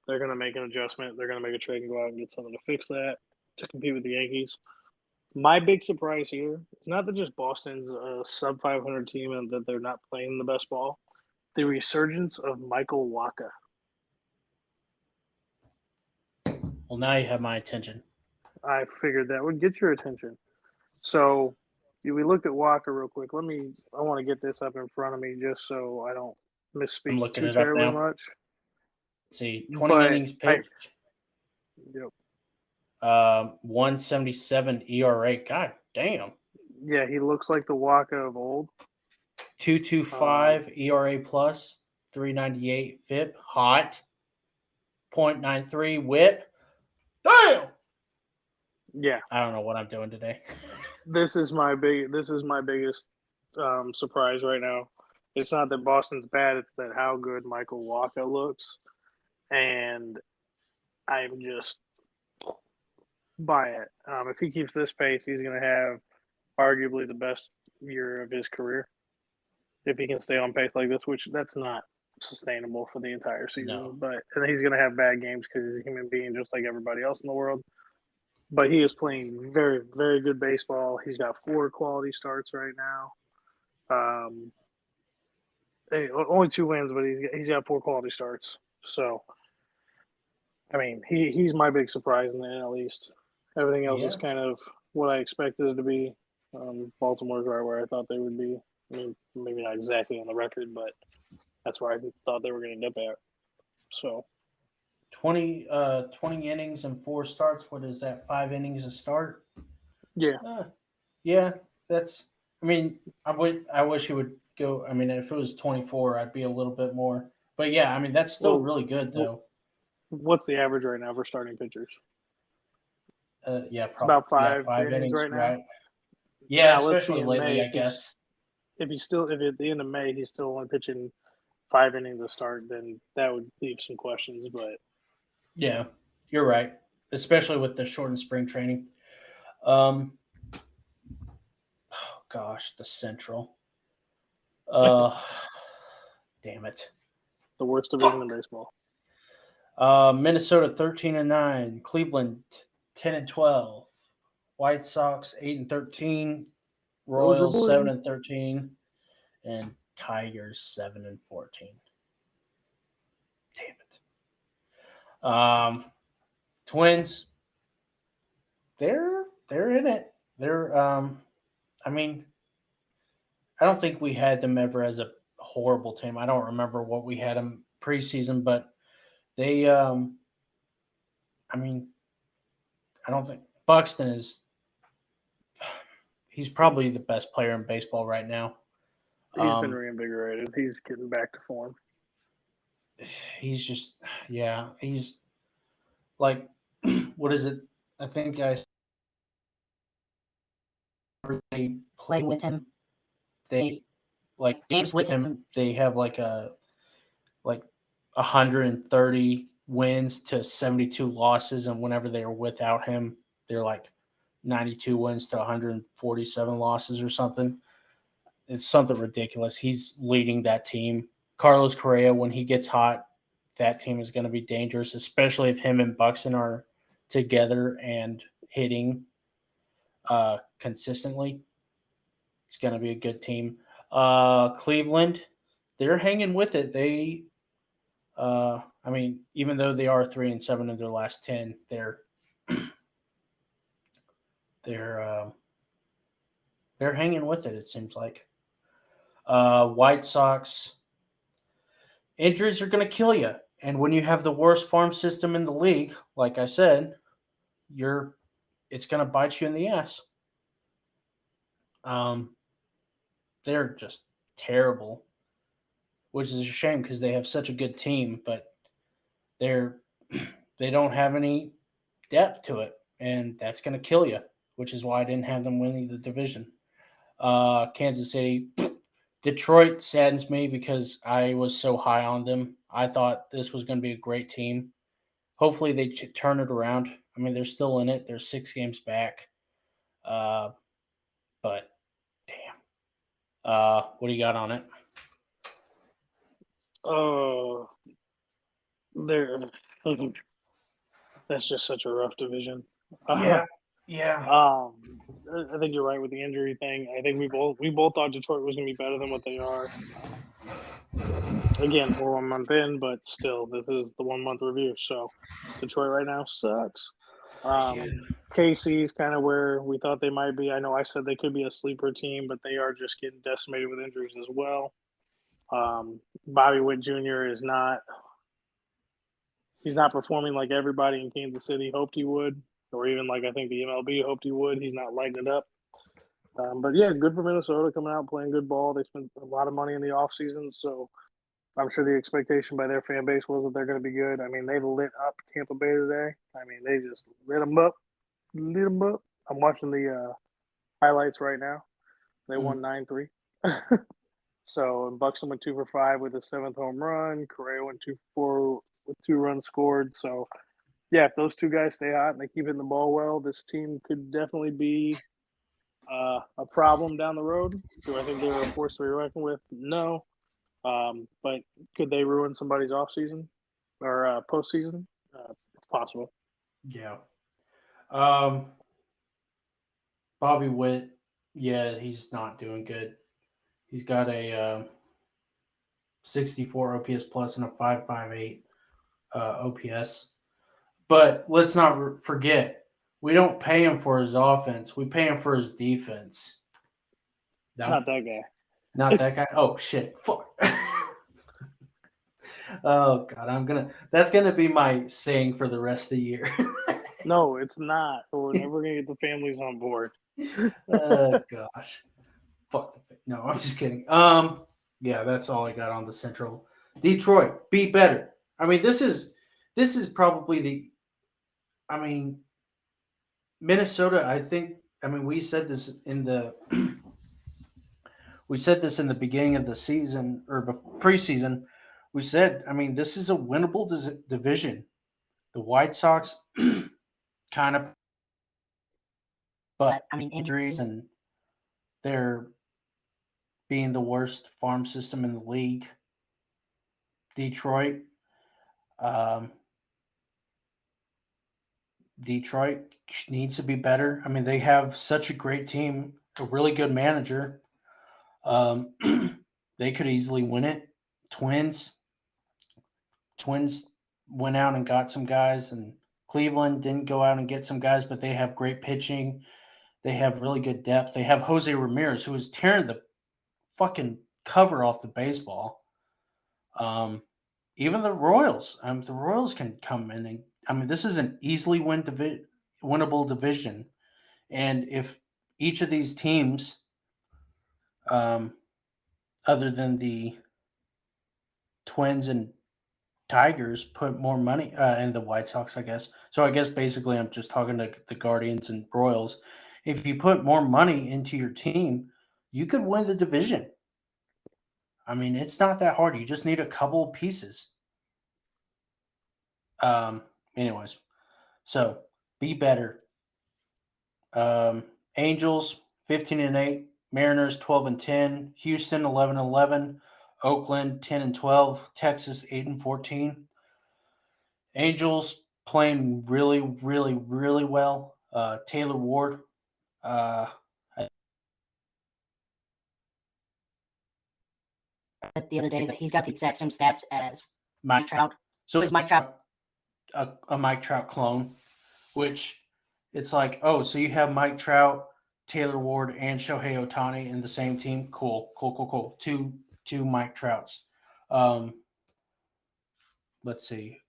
Speaker 3: they're going to make an adjustment. They're going to make a trade and go out and get something to fix that to compete with the Yankees. My big surprise here is not that just Boston's a sub 500 team and that they're not playing the best ball. The resurgence of Michael Wacha.
Speaker 2: Well, now you have my attention.
Speaker 3: I figured that would get your attention. So we looked at Wacha real quick. I want to get this up in front of me just so I don't misspeak too terribly much.
Speaker 2: Let's see, 20 innings pitched.
Speaker 3: Yep.
Speaker 2: 177 ERA. God damn.
Speaker 3: Yeah, he looks like the Wacha of old.
Speaker 2: 2.25 ERA plus, .398 FIP, hot. .93 WHIP. Damn.
Speaker 3: Yeah,
Speaker 2: I don't know what I'm doing today.
Speaker 3: this is my biggest surprise right now. It's not that Boston's bad; it's that how good Michael Walker looks, and I'm just buy it. If he keeps this pace, he's going to have arguably the best year of his career. If he can stay on pace like this, which that's not sustainable for the entire season.
Speaker 2: No.
Speaker 3: But and he's going to have bad games because he's a human being just like everybody else in the world. But he is playing very, very good baseball. He's got 4 quality starts right now. Only 2 wins, but he's got 4 quality starts. So, I mean, he's my big surprise in the NL East. Everything else is kind of what I expected it to be. Baltimore's right where I thought they would be. I mean, maybe not exactly on the record, but that's where I thought they were going to end up at. So
Speaker 2: 20 innings and 4 starts. What is that? 5 innings a start?
Speaker 3: yeah.
Speaker 2: Yeah, that's I mean, I wish he would go. I mean, if it was 24, I'd be a little bit more. But yeah, I mean, that's still really good though.
Speaker 3: What's the average right now for starting pitchers?
Speaker 2: Yeah,
Speaker 3: It's
Speaker 2: probably
Speaker 3: about 5
Speaker 2: innings
Speaker 3: right now.
Speaker 2: Yeah,
Speaker 3: Now,
Speaker 2: especially lately, I guess.
Speaker 3: If at the end of May he's still only pitching 5 innings to start, then that would leave some questions. But
Speaker 2: yeah, you're right, especially with the shortened spring training. Oh gosh, the Central. Damn it.
Speaker 3: The worst division in baseball.
Speaker 2: Minnesota 13-9, Cleveland 10-12, White Sox 8-13, Royals 7-13, and Tigers 7-14. Damn it. Twins, they're in it. They're I mean, I don't think we had them ever as a horrible team. I don't remember what we had them preseason, but they I mean, I don't think Buxton is. He's probably the best player in baseball right now.
Speaker 3: He's been reinvigorated. He's getting back to form.
Speaker 2: He's just, yeah. He's like, what is it? I think they play with him. They like games with him. They have like 130 wins to 72 losses, and whenever they are without him, they're like 92 wins to 147 losses or something. It's something ridiculous. He's leading that team. Carlos Correa, when he gets hot, that team is going to be dangerous, especially if him and Buxton are together and hitting consistently. It's going to be a good team. Cleveland, they're hanging with it. They, I mean, even though they are 3-7 in their last 10, they're hanging with it. It seems like. White Sox, injuries are going to kill you, and when you have the worst farm system in the league, like I said, it's going to bite you in the ass. They're just terrible, which is a shame because they have such a good team, but they don't have any depth to it, and that's going to kill you, which is why I didn't have them winning the division. Kansas City, Detroit saddens me because I was so high on them. I thought this was going to be a great team. Hopefully they turn it around. I mean, they're still in it. They're 6 games back. But damn. What do you got on it?
Speaker 3: Oh, that's just such a rough division.
Speaker 2: Yeah.
Speaker 3: I think you're right with the injury thing. I think we both thought Detroit was going to be better than what they are. Again, we're 1 month in, but still, this is the 1 month review. So Detroit right now sucks. KC's kind of where we thought they might be. I know I said they could be a sleeper team, but they are just getting decimated with injuries as well. Bobby Witt Jr. is not performing like everybody in Kansas City hoped he would, or even like I think the MLB hoped he would. He's not lighting it up. But yeah, good for Minnesota coming out playing good ball. They spent a lot of money in the offseason, so I'm sure the expectation by their fan base was that they're going to be good. I mean, they lit up Tampa Bay today. I mean, they just lit them up, lit them up. I'm watching the highlights right now. They won 9-3. So and Buxton went 2 for 5 with his 7th home run. Correa went 2 for 4 with 2 runs scored. So yeah, if those two guys stay hot and they keep hitting the ball well, this team could definitely be a problem down the road. Do I think they're a force to be reckoned with? No. But could they ruin somebody's off season or postseason? It's possible.
Speaker 2: Yeah. Bobby Witt, yeah, he's not doing good. He's got a 64 OPS plus and a 5.58 OPS. But let's not forget, we don't pay him for his offense. We pay him for his defense. No?
Speaker 3: Not that guy.
Speaker 2: Not that guy? Oh, shit. Fuck. Oh, God. That's going to be my saying for the rest of the year.
Speaker 3: No, it's not. We're never going to get the families on board.
Speaker 2: Oh, gosh. Fuck the no, I'm just kidding. Yeah, that's all I got on the Central. Detroit, be better. I mean, this is probably Minnesota, I think, we said this in the beginning of the season or preseason. We said, this is a winnable division. The White Sox kind of, but injuries and they're being the worst farm system in the league. Detroit needs to be better. They have such a great team, a really good manager. They could easily win it. Twins went out and got some guys, and Cleveland didn't go out and get some guys, but they have great pitching. They have really good depth. They have Jose Ramirez, who is tearing the fucking cover off the baseball. Even the Royals. The Royals can come in and this is an easily winnable division. And if each of these teams, other than the Twins and Tigers, put more money, and the White Sox, I guess. So I guess basically I'm just talking to the Guardians and Royals. If you put more money into your team, you could win the division. It's not that hard. You just need a couple of pieces. Anyways, so be better. Angels 15-8, Mariners 12-10, Houston 11-11, Oakland 10-12, Texas 8-14. Angels playing really, really, really well. Taylor Ward,
Speaker 4: the other day that he's got the exact same stats as Mike Trout. So is Mike Trout
Speaker 2: a Mike Trout clone? Which it's like, oh, so you have Mike Trout, Taylor Ward, and Shohei Ohtani in the same team? Cool. Two Mike Trouts. Let's see.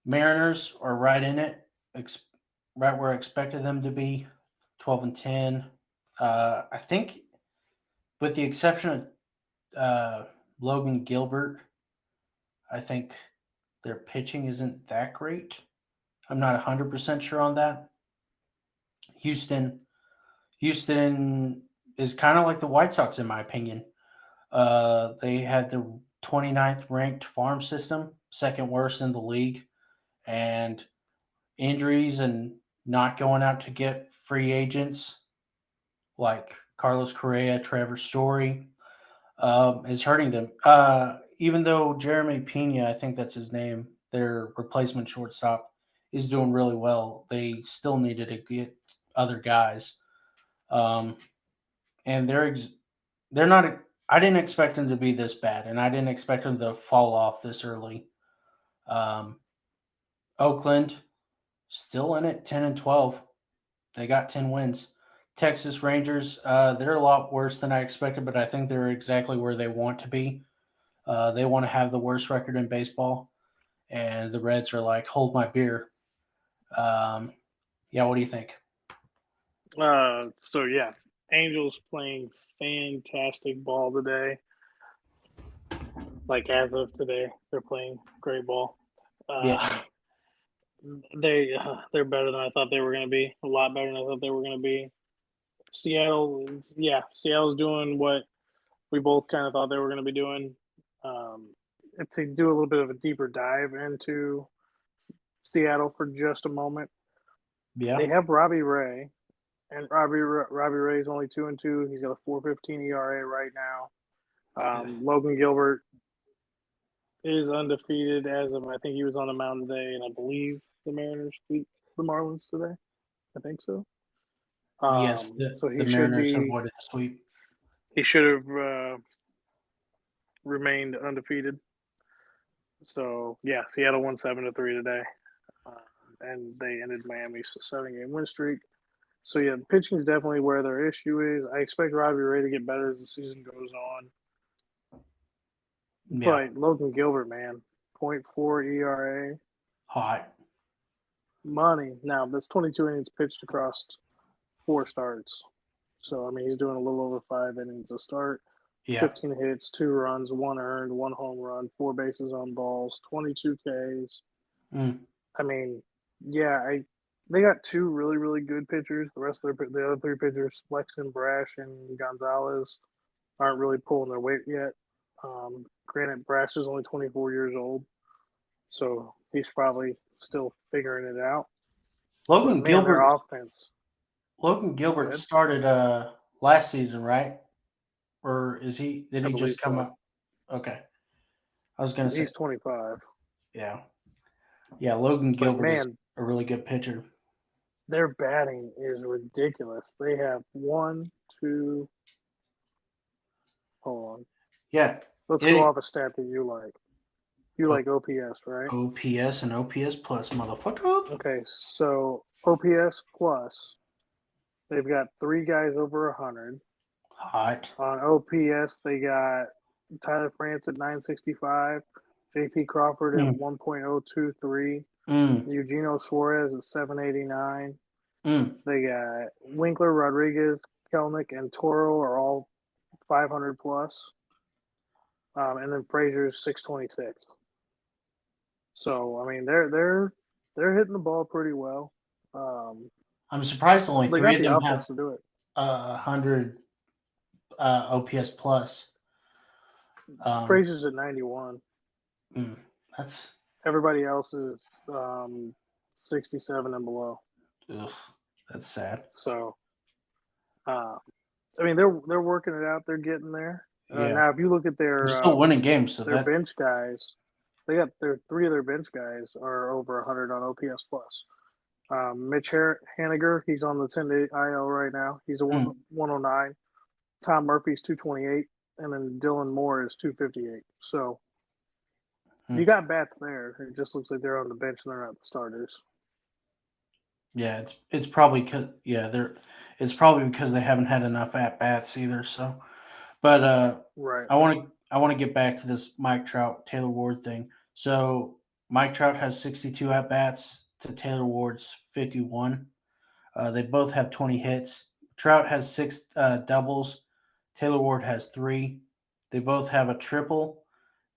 Speaker 2: Mariners are right in it, right where I expected them to be, 12-10. I think, with the exception of Logan Gilbert, I think their pitching isn't that great. I'm not 100% sure on that. Houston is kind of like the White Sox, in my opinion. They had the 29th ranked farm system, second worst in the league, and injuries and not going out to get free agents like Carlos Correa, Trevor Story, is hurting them. Even though Jeremy Pena, I think that's his name, their replacement shortstop, is doing really well, they still needed to get other guys. And they're not. I didn't expect them to be this bad, and I didn't expect them to fall off this early. Oakland still in it, 10-12. They got 10 wins. Texas Rangers, they're a lot worse than I expected, but I think they're exactly where they want to be. They want to have the worst record in baseball, and the Reds are like, hold my beer. Yeah, what do you think?
Speaker 3: Angels playing fantastic ball today. Like as of today, they're playing great ball.
Speaker 2: Yeah.
Speaker 3: They're better than I thought they were going to be. A lot better than I thought they were going to be. Seattle's doing what we both kind of thought they were going to be doing. To do a little bit of a deeper dive into Seattle for just a moment,
Speaker 2: Yeah.
Speaker 3: they have Robbie Ray, and Robbie Ray is only 2-2. He's got a 4.15 ERA right now. Logan Gilbert is undefeated as of, I think he was on the mound today, and I believe the Mariners beat the Marlins today. I think so.
Speaker 2: Yes,
Speaker 3: So he
Speaker 2: the
Speaker 3: should
Speaker 2: Mariners
Speaker 3: be.
Speaker 2: avoided the sweep.
Speaker 3: He should have remained undefeated. So yeah, Seattle won 7-3 today, and they ended Miami's 7-game win streak. So yeah, pitching is definitely where their issue is. I expect Robbie Ray to get better as the season goes on.
Speaker 2: Yeah.
Speaker 3: But Logan Gilbert, man, 0.4 ERA.
Speaker 2: Hot.
Speaker 3: Money. Now, that's 22 innings pitched across 4 starts. So, I mean, he's doing a little over 5 innings a start.
Speaker 2: Yeah.
Speaker 3: 15 hits, 2 runs, 1 earned, 1 home run, 4 bases on balls, 22 Ks. I mean, yeah, they got 2 really, really good pitchers. The rest of the other 3 pitchers, Flexen, Brash, and Gonzalez, aren't really pulling their weight yet. Granted, Brash is only 24 years old, so he's probably still figuring it out.
Speaker 2: Logan Gilbert.
Speaker 3: Their offense.
Speaker 2: Logan Gilbert started last season, right? Or is he? Did he just come up? Okay, I was gonna say
Speaker 3: he's 25.
Speaker 2: Yeah, Logan Gilbert is a really good pitcher.
Speaker 3: Their batting is ridiculous. They have 1, 2. Hold on.
Speaker 2: Yeah.
Speaker 3: Let's go off a stat that you like. You like OPS, right?
Speaker 2: OPS and OPS plus, motherfucker.
Speaker 3: Okay, so OPS plus, they've got 3 guys over 100.
Speaker 2: Hot.
Speaker 3: On OPS, they got Tyler France at 965, J.P. Crawford at 1.023, Eugenio Suarez at 789. They got Winkler, Rodriguez, Kelnick, and Toro are all 500 plus. And then Frazier's 626. So I mean they're hitting the ball pretty well.
Speaker 2: I'm surprised only 3 of them have
Speaker 3: to do it.
Speaker 2: 100 OPS plus.
Speaker 3: Frazier's at 91.
Speaker 2: That's
Speaker 3: everybody else is 67 and below.
Speaker 2: Ugh, that's sad.
Speaker 3: So, I mean they're working it out. They're getting there. Now, if you look at
Speaker 2: they're still winning games, so
Speaker 3: their bench guys, they got 3 of their bench guys are over 100 on OPS plus. Mitch Haniger, he's on the 10-day IL right now. He's a 109. Tom Murphy's 228, and then Dylan Moore is 258. So you got bats there. It just looks like they're on the bench and they're not the starters.
Speaker 2: Yeah, it's probably because they haven't had enough at bats either. So, but
Speaker 3: right.
Speaker 2: I want to get back to this Mike Trout Taylor Ward thing. So Mike Trout has 62 at bats to Taylor Ward's 51. They both have 20 hits. Trout has 6 doubles. Taylor Ward has 3. They both have a triple.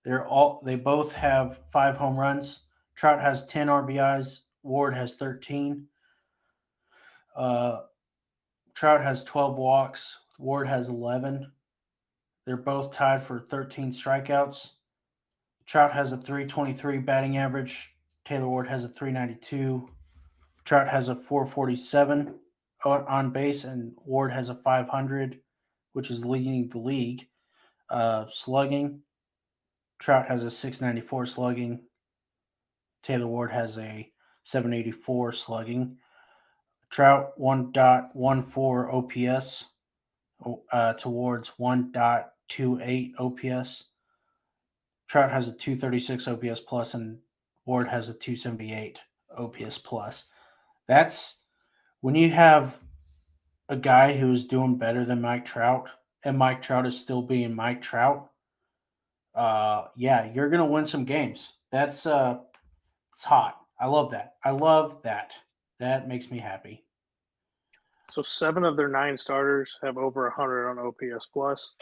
Speaker 2: They both have 5 home runs. Trout has 10 RBIs. Ward has 13. Trout has 12 walks. Ward has 11. They're both tied for 13 strikeouts. Trout has a 323 batting average. Taylor Ward has a 392. Trout has a 447 on base, and Ward has a 500, which is leading the league. Slugging, Trout has a 694 slugging. Taylor Ward has a 784 slugging. Trout 1.14 OPS towards 1.28 OPS. Trout has a 236 OPS plus, and Ward has a 278 OPS plus. That's when you have a guy who is doing better than Mike Trout, and Mike Trout is still being Mike Trout. You're gonna win some games. That's it's hot. I love that. That makes me happy.
Speaker 3: So 7 of their 9 starters have over 100 on OPS plus.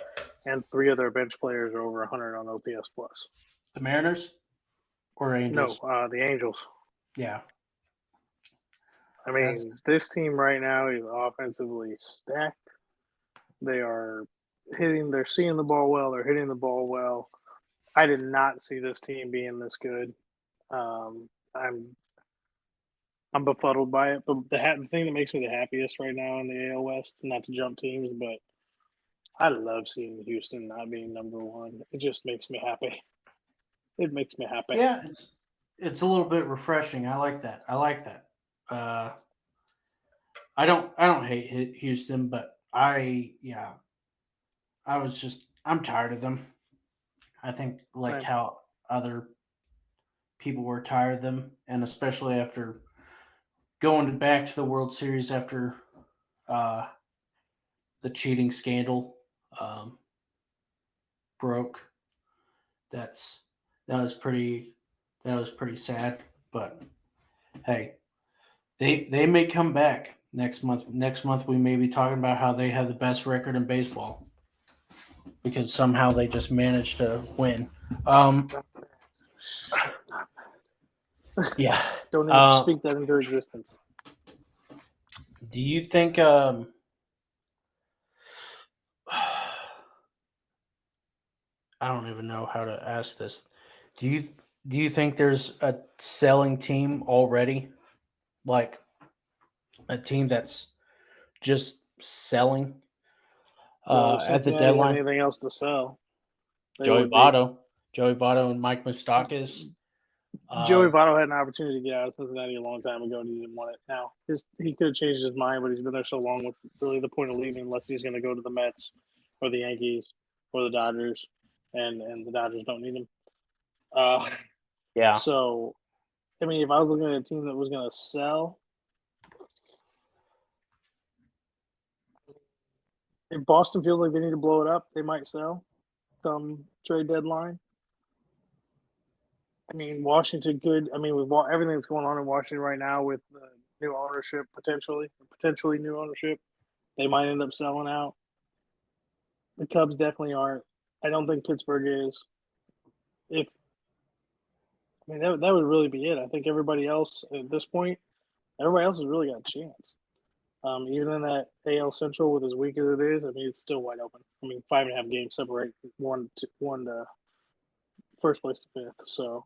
Speaker 3: and 3 of their bench players are over 100 on OPS plus.
Speaker 2: The Mariners or Angels?
Speaker 3: No, the Angels.
Speaker 2: Yeah.
Speaker 3: I mean, this team right now is offensively stacked. They are they're seeing the ball well, they're hitting the ball well. I did not see this team being this good. I'm befuddled by it. But the thing that makes me the happiest right now in the AL West, not to jump teams, but I love seeing Houston not being number one. It just makes me happy. It makes me happy.
Speaker 2: Yeah, it's a little bit refreshing. I like that. I don't hate Houston, but I'm tired of them. I think like
Speaker 3: Same.
Speaker 2: how other people were tired of them, and especially after going back to the World Series after the cheating scandal broke. That was pretty sad. But hey, they may come back next month. Next month we may be talking about how they have the best record in baseball because somehow they just managed to win. Yeah.
Speaker 3: Don't even speak that into existence.
Speaker 2: Do you think I don't even know how to ask this. Do you think there's a selling team already? Like a team that's just selling at the deadline?
Speaker 3: Anything else to sell?
Speaker 2: Joey Votto and Mike Moustakas.
Speaker 3: Joey Votto had an opportunity to get out of Cincinnati a long time ago, and he didn't want it. Now he could have changed his mind, but he's been there so long. What's really the point of leaving unless he's going to go to the Mets or the Yankees or the Dodgers, and the Dodgers don't need him.
Speaker 2: Yeah.
Speaker 3: So, I mean, if I was looking at a team that was going to sell, if Boston feels like they need to blow it up, they might sell come trade deadline. I mean, Washington could. I mean, with everything that's going on in Washington right now with new ownership, potentially new ownership, they might end up selling out. The Cubs definitely aren't. I don't think Pittsburgh is. That would really be it. I think everybody else at this point, everybody else has really got a chance. Even in that AL Central, with as weak as it is, I mean, it's still wide open. I mean, 5.5 games separate one to first place to fifth. So,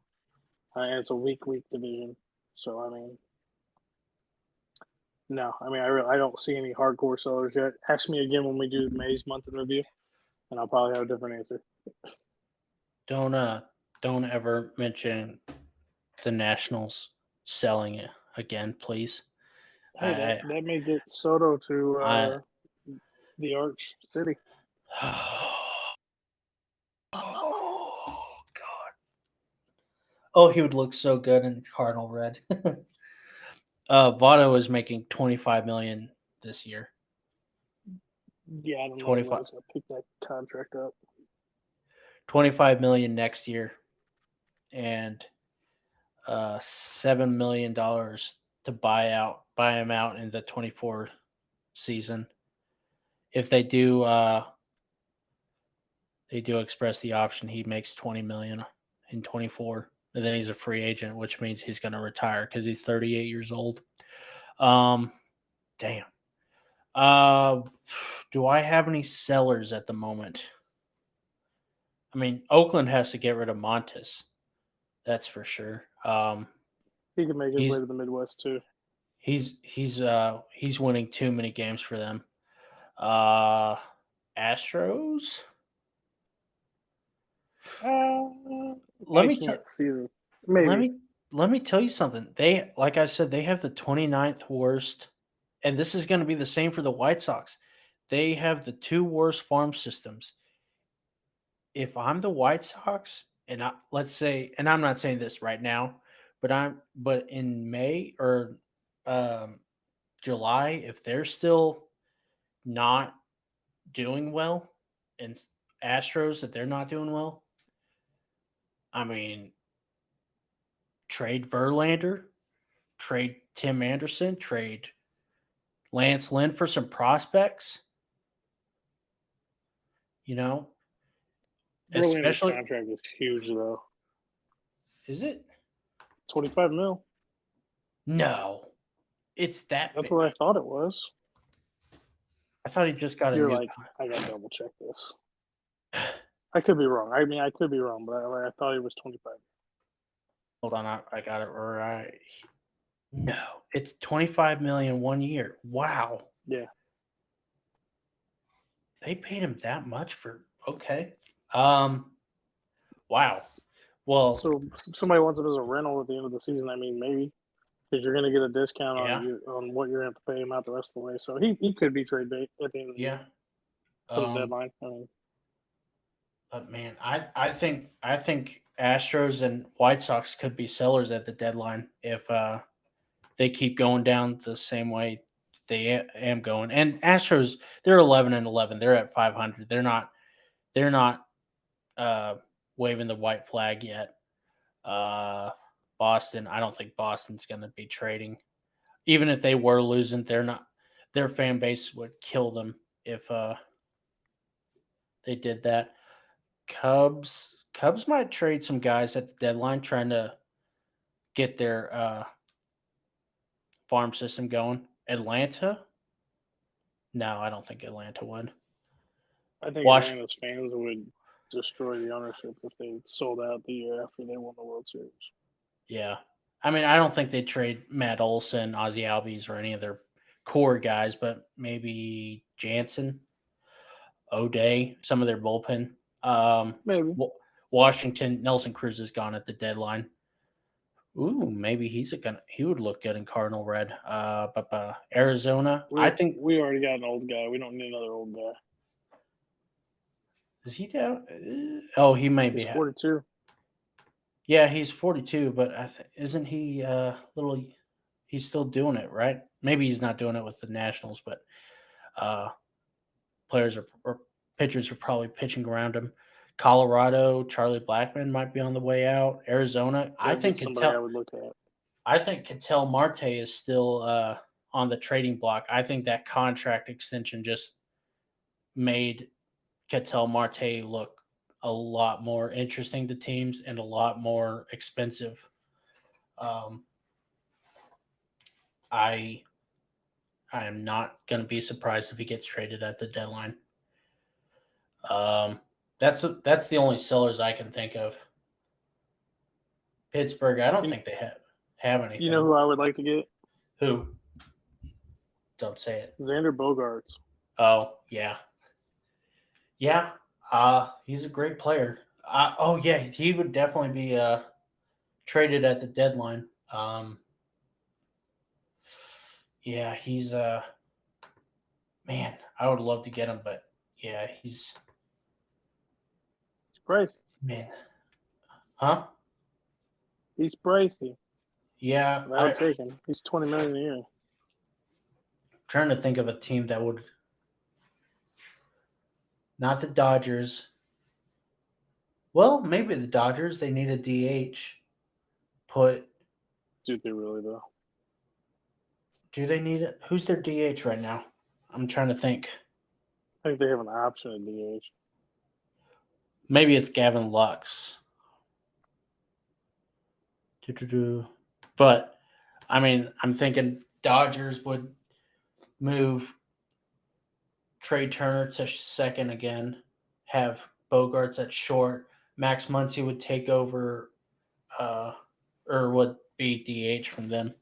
Speaker 3: and it's a weak division. So, I mean, no, I mean, I don't see any hardcore sellers yet. Ask me again when we do May's month in review, and I'll probably have a different answer.
Speaker 2: Don't ever mention the Nationals selling it again, please.
Speaker 3: Hey, that may get Soto to the Arch City.
Speaker 2: Oh God! Oh, he would look so good in Cardinal red. Votto is making $25 million this year.
Speaker 3: Yeah, I don't know.
Speaker 2: 25.
Speaker 3: I'll pick that contract up.
Speaker 2: $25 million next year, and $7 million to buy him out in the 24 season. If they do express the option, he makes $20 million in 24, and then he's a free agent, which means he's going to retire because he's 38 years old. Damn. Do I have any sellers at the moment? I mean, Oakland has to get rid of Montes. That's for sure.
Speaker 3: He can make his way to the Midwest too.
Speaker 2: He's winning too many games for them. Astros. Let me tell you something. They, like I said, they have the 29th worst, and this is going to be the same for the White Sox. They have the 2 worst farm systems. If I'm the White Sox, and let's say, and I'm not saying this right now, but in May or July, if they're still not doing well, and Astros that they're not doing well, I mean, trade Verlander, trade Tim Anderson, trade Lance Lynn for some prospects. You know,
Speaker 3: Verlander's
Speaker 2: especially.
Speaker 3: contract is huge, though.
Speaker 2: Is it?
Speaker 3: $25 million.
Speaker 2: No, it's that.
Speaker 3: That's
Speaker 2: big.
Speaker 3: what I thought it was.
Speaker 2: I thought he just got a
Speaker 3: You're
Speaker 2: new.
Speaker 3: like, I gotta double check this. I could be wrong. I mean, I could be wrong, but I thought it was 25.
Speaker 2: Hold on, I got it right. No, it's $25 million 1 year. Wow.
Speaker 3: Yeah.
Speaker 2: They paid him that much for okay. Wow. Well,
Speaker 3: So if somebody wants him as a rental at the end of the season, I mean, maybe because you're going to get a discount
Speaker 2: Yeah.
Speaker 3: on what you're going to have to pay him out the rest of the way. So he could be trade bait at the end of the
Speaker 2: yeah.
Speaker 3: year for the deadline. I mean,
Speaker 2: But man, I think Astros and White Sox could be sellers at the deadline if they keep going down the same way they am going. And Astros, they're 11-11. They're at 500. They're not waving the white flag yet. Boston, I don't think Boston's going to be trading. Even if they were losing, they're not. Their fan base would kill them if they did that. Cubs might trade some guys at the deadline trying to get their farm system going. Atlanta? No, I don't think Atlanta would.
Speaker 3: I think Atlanta's fans would destroy the ownership if they sold out the year after they won the World Series.
Speaker 2: Yeah. I mean, I don't think they trade Matt Olson, Ozzie Albies, or any of their core guys, but maybe Jansen, O'Day, some of their bullpen.
Speaker 3: Maybe.
Speaker 2: Washington, Nelson Cruz is gone at the deadline. Ooh, maybe he would look good in Cardinal red. But Arizona, I think
Speaker 3: we already got an old guy. We don't need another old guy.
Speaker 2: Is he down? Oh, he may be
Speaker 3: 42.
Speaker 2: Yeah, he's 42, but isn't he little? He's still doing it, right? Maybe he's not doing it with the Nationals, but players or pitchers are probably pitching around him. Colorado, Charlie Blackmon might be on the way out. Arizona, I think
Speaker 3: somebody I would look at.
Speaker 2: I think Ketel Marte is still on the trading block. I think that contract extension just made Ketel Marte look a lot more interesting to teams and a lot more expensive. I am not going to be surprised if he gets traded at the deadline. That's the only sellers I can think of. Pittsburgh, I don't think they have anything.
Speaker 3: You know who I would like to get?
Speaker 2: Who? Don't say it.
Speaker 3: Xander Bogaerts.
Speaker 2: Oh, yeah. Yeah. He's a great player. He would definitely be traded at the deadline. Yeah, he's man, I would love to get him, but yeah, he's
Speaker 3: pricey.
Speaker 2: Man. Huh?
Speaker 3: He's pricey.
Speaker 2: Yeah.
Speaker 3: I would take him. He's $20 million a year.
Speaker 2: I'm trying to think of a team that would not the Dodgers. Well, maybe the Dodgers. They need a DH.
Speaker 3: Do they really though?
Speaker 2: Do they need it? Who's their DH right now? I'm trying to think.
Speaker 3: I think they have an option at DH.
Speaker 2: Maybe it's Gavin Lux. But, I mean, I'm thinking Dodgers would move Trey Turner to second again, have Bogarts at short. Max Muncy would take over or would be DH from them.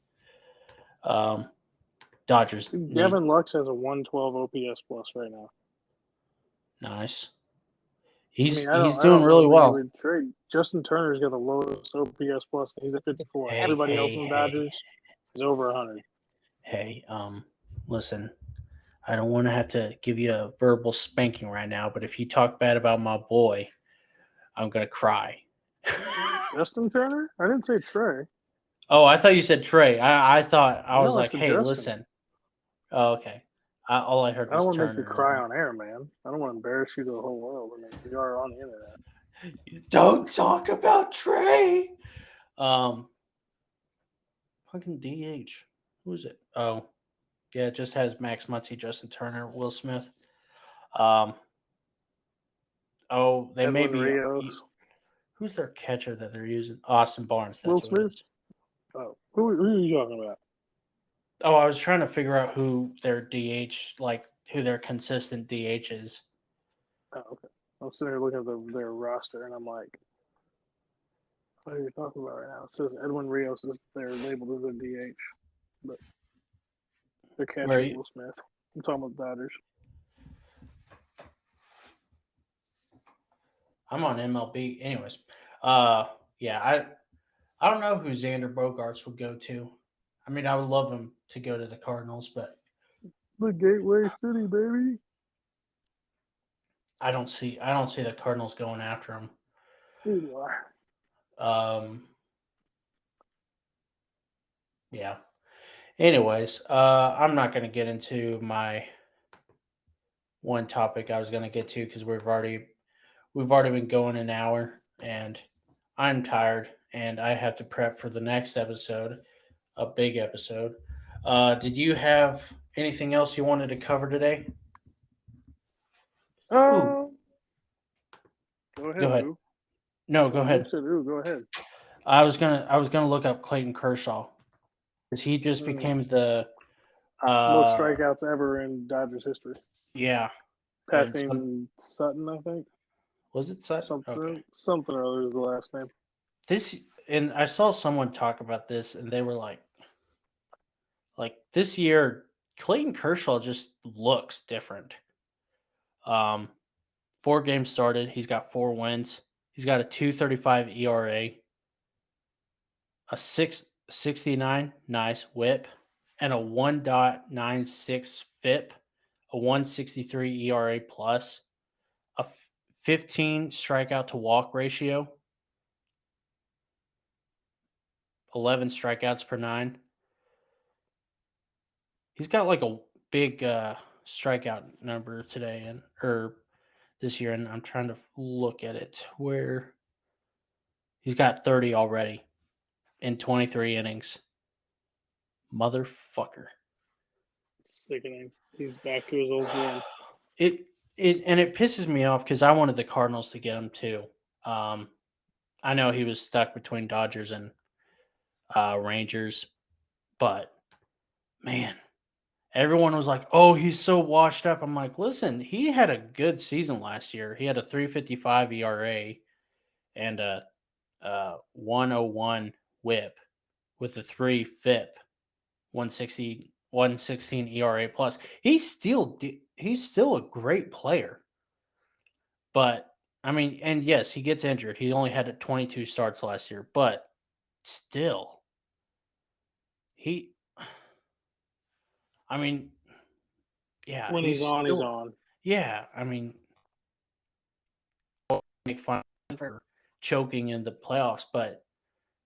Speaker 2: Dodgers.
Speaker 3: Gavin Lux has a 112 OPS plus right now.
Speaker 2: Nice. He's doing really well.
Speaker 3: Justin Turner's got the lowest OPS plus. He's at 54. Everybody else in the Dodgers is over 100.
Speaker 2: Hey, listen, I don't want to have to give you a verbal spanking right now, but if you talk bad about my boy, I'm gonna cry.
Speaker 3: Justin Turner? I didn't say Trey.
Speaker 2: Oh, I thought you said Trey. I thought I was like, hey,
Speaker 3: Justin.
Speaker 2: listen. Oh, okay. All I heard was
Speaker 3: I don't want to
Speaker 2: Turner.
Speaker 3: make you cry on air, man. I don't want to embarrass you to the whole world. I mean, we are on the internet.
Speaker 2: Don't talk about Trey. Fucking DH. Who is it? Oh, yeah, it just has Max Muncy, Justin Turner, Will Smith. Oh, they may
Speaker 3: Edwin
Speaker 2: be.
Speaker 3: Rios.
Speaker 2: Who's their catcher that they're using? Austin Barnes.
Speaker 3: Will
Speaker 2: That's who it
Speaker 3: Smith?
Speaker 2: is.
Speaker 3: Oh, who are you talking about?
Speaker 2: Oh, I was trying to figure out who their DH, like who their consistent DH is.
Speaker 3: Oh, okay. I'm sitting here looking at their roster, and I'm like, what are you talking about right now? It says Edwin Rios is they're labeled as a DH, but their catcher is Will Smith. I'm talking about the Dodgers.
Speaker 2: I'm on MLB. Anyways, yeah, I don't know who Xander Bogaerts would go to. I mean, I would love him to go to the Cardinals, but
Speaker 3: The Gateway City, baby.
Speaker 2: I don't see the Cardinals going after him.
Speaker 3: Here you are.
Speaker 2: Yeah. Anyways, I'm not going to get into my one topic I was going to get to because we've already been going an hour, and I'm tired, and I have to prep for the next episode, a big episode. Did you have anything else you wanted to cover today?
Speaker 3: Go ahead.
Speaker 2: Go ahead. No, go ahead.
Speaker 3: You said, ooh, go ahead.
Speaker 2: I was gonna look up Clayton Kershaw because he just became the
Speaker 3: most strikeouts ever in Dodgers history.
Speaker 2: Yeah,
Speaker 3: passing Sutton, I think.
Speaker 2: Was it Sutton?
Speaker 3: Something or other is the last name.
Speaker 2: And I saw someone talk about this, and they were like this year, Clayton Kershaw just looks different. 4 games started, he's got 4 wins. He's got a 2.35 ERA, a 6.69 nice WHIP, and a 1.96 FIP, a 1.63 ERA plus, a 15 strikeout to walk ratio, 11 strikeouts per 9. He's got like a big strikeout number today or this year, and I'm trying to look at it where he's got 30 already in 23 innings. Motherfucker.
Speaker 3: Sickening. He's back to his old game.
Speaker 2: It pisses me off because I wanted the Cardinals to get him too. I know he was stuck between Dodgers and Rangers, but man, everyone was like, "Oh, he's so washed up." I'm like, "Listen, he had a good season last year. He had a 3.55 ERA and a 101 WHIP with a 3 FIP, 116 ERA plus. He's still a great player, but I mean, and yes, he gets injured. He only had 22 starts last year, but still, I mean, yeah,
Speaker 3: when he's on, he's on.
Speaker 2: Yeah, I mean, make fun for choking in the playoffs, but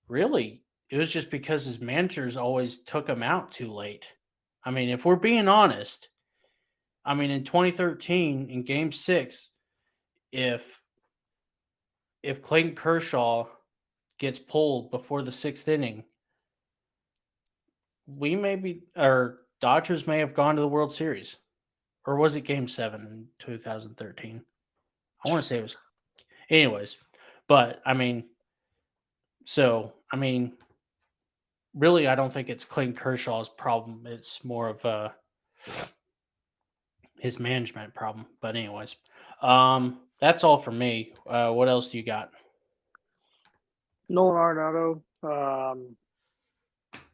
Speaker 2: really, it was just because his managers always took him out too late. I mean, if we're being honest, I mean, in 2013, in Game 6, if Clayton Kershaw gets pulled before the 6th inning, Dodgers may have gone to the World Series. Or was it Game 7 in 2013? I want to say it was. Anyways, but I mean, really, I don't think it's Clayton Kershaw's problem. It's more of his management problem. But anyways, that's all for me. What else do you got?
Speaker 3: Nolan Arenado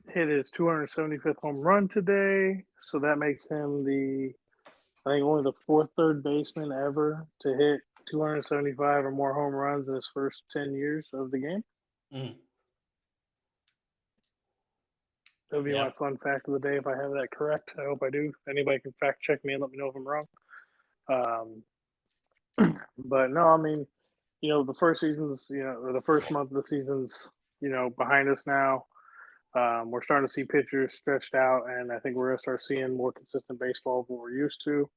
Speaker 3: hit his 275th home run today, so that makes him I think only the 4th third baseman ever to hit 275 or more home runs in his first 10 years of the game. That would be my fun fact of the day if I have that correct. I hope I do. Anybody can fact check me and let me know if I'm wrong. But no, I mean, the first season's, or the first month of the season's, behind us now. We're starting to see pitchers stretched out, and I think we're going to start seeing more consistent baseball of what we're used to.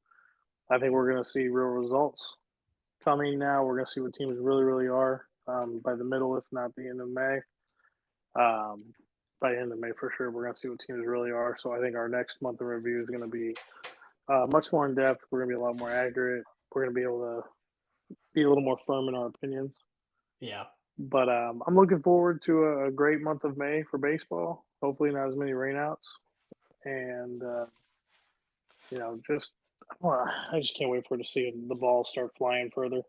Speaker 3: I think we're going to see real results coming now. We're going to see what teams really, really are by the middle, if not the end of May. By the end of May, for sure, we're going to see what teams really are. So I think our next month of review is going to be much more in depth. We're going to be a lot more accurate. We're going to be able to be a little more firm in our opinions.
Speaker 2: Yeah.
Speaker 3: But I'm looking forward to a great month of May for baseball. Hopefully, not as many rainouts, and I just can't wait for to see the ball start flying further.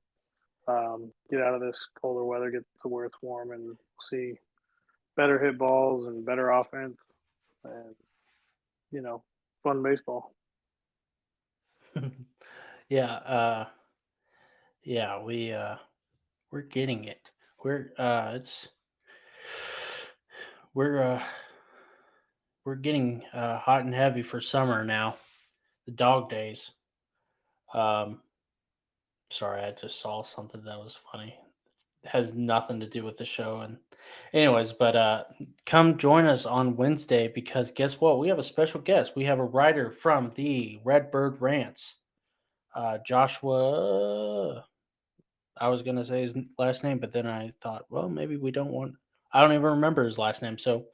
Speaker 3: Get out of this colder weather, get to where it's warm, and see better hit balls and better offense, and fun baseball.
Speaker 2: Yeah. Yeah. We're getting it. We're we're getting hot and heavy for summer now. The dog days. Um, Sorry, I just saw something that was funny. It has nothing to do with the show. And anyways, but come join us on Wednesday because guess what? We have a special guest. We have a writer from the Redbird Rants, Joshua. I was gonna say his last name, but then I thought, well, maybe we don't want. I don't even remember his last name, so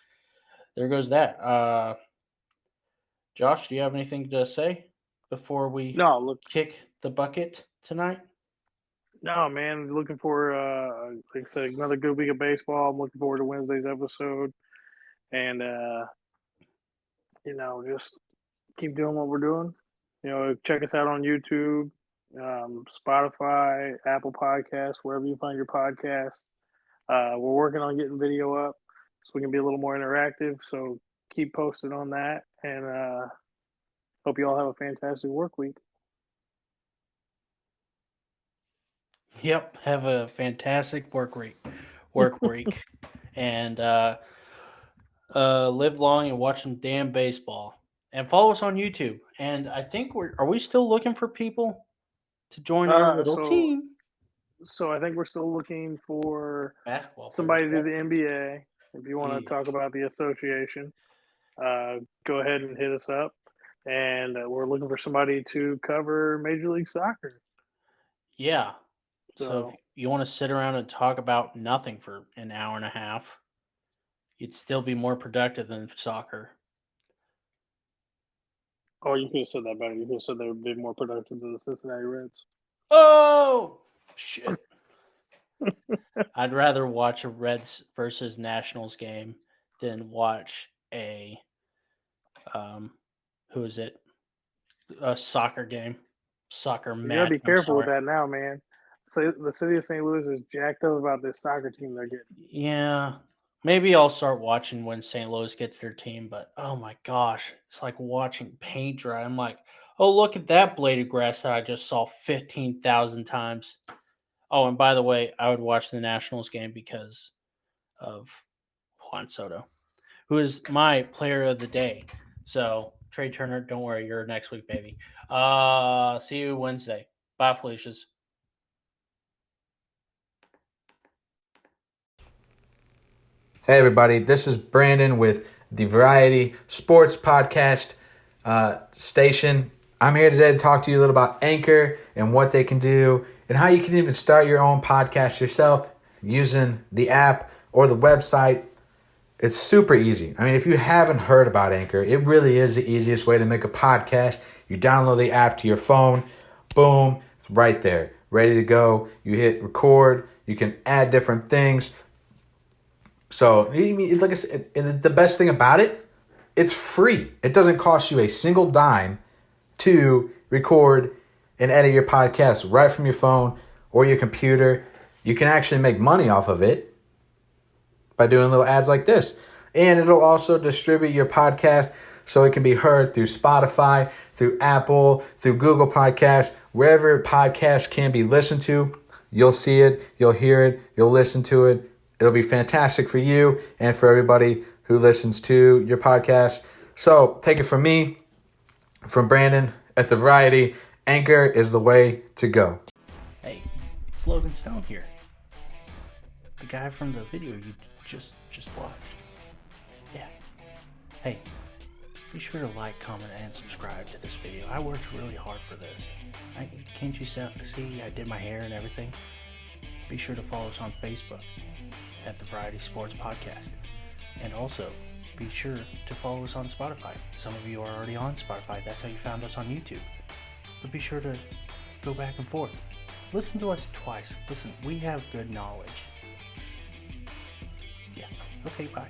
Speaker 2: there goes that. Josh, do you have anything to say before we
Speaker 3: No, look,
Speaker 2: kick the bucket tonight?
Speaker 3: no, man, looking for like I said, another good week of baseball. I'm looking forward to Wednesday's episode, and just keep doing what we're doing. Check us out on YouTube, Spotify, Apple Podcasts, wherever you find your podcast. We're working on getting video up so we can be a little more interactive. So keep posted on that, and hope you all have a fantastic work week.
Speaker 2: Yep, have a fantastic work week, and live long and watch some damn baseball. And follow us on YouTube. And I think are we still looking for people to join our little team?
Speaker 3: So I think we're still looking for
Speaker 2: Basketball
Speaker 3: somebody to
Speaker 2: players,
Speaker 3: do the NBA. If you want to
Speaker 2: Yeah.
Speaker 3: talk about the association, go ahead and hit us up. And we're looking for somebody to cover Major League Soccer.
Speaker 2: Yeah. So
Speaker 3: So
Speaker 2: if you want to sit around and talk about nothing for an hour and a half, you'd still be more productive than soccer.
Speaker 3: you could have said that better. You could have said they would be more productive than the Cincinnati Reds.
Speaker 2: Oh, shit. I'd rather watch a Reds versus Nationals game than watch a who is it? A soccer game. Soccer
Speaker 3: You
Speaker 2: match.
Speaker 3: gotta be
Speaker 2: I'm
Speaker 3: careful with
Speaker 2: sorry.
Speaker 3: that now, man. So the city of St. Louis is jacked up about this soccer team they're getting.
Speaker 2: Yeah. Maybe I'll start watching when St. Louis gets their team, but oh my gosh, it's like watching paint dry. I'm like, oh, look at that blade of grass that I just saw 15,000 times. Oh, and by the way, I would watch the Nationals game because of Juan Soto, who is my player of the day. So, Trey Turner, don't worry, you're next week, baby. See you Wednesday. Bye, Felicia's.
Speaker 1: Hey, everybody, this is Brandon with the Variety Sports Podcast station. I'm here today to talk to you a little about Anchor and what they can do and how you can even start your own podcast yourself using the app or the website. It's super easy. I mean, if you haven't heard about Anchor, it really is the easiest way to make a podcast. You download the app to your phone, boom, it's right there, ready to go. You hit record, you can add different things. So, like I said, the best thing about it, it's free. It doesn't cost you a single dime to record and edit your podcast right from your phone or your computer. You can actually make money off of it by doing little ads like this. And it'll also distribute your podcast so it can be heard through Spotify, through Apple, through Google Podcasts, wherever podcasts can be listened to. You'll see it, you'll hear it, you'll listen to it. It'll be fantastic for you and for everybody who listens to your podcast. So take it from me, from Brandon at The Variety. Anchor is the way to go.
Speaker 2: Hey, it's Logan Stone here. The guy from the video you just watched. Yeah. Hey, be sure to like, comment, and subscribe to this video. I worked really hard for this. Can't you see I did my hair and everything? Be sure to follow us on Facebook at the Variety Sports Podcast. And also, be sure to follow us on Spotify. Some of you are already on Spotify. That's how you found us on YouTube. But be sure to go back and forth. Listen to us twice. Listen, we have good knowledge. Yeah. Okay, bye.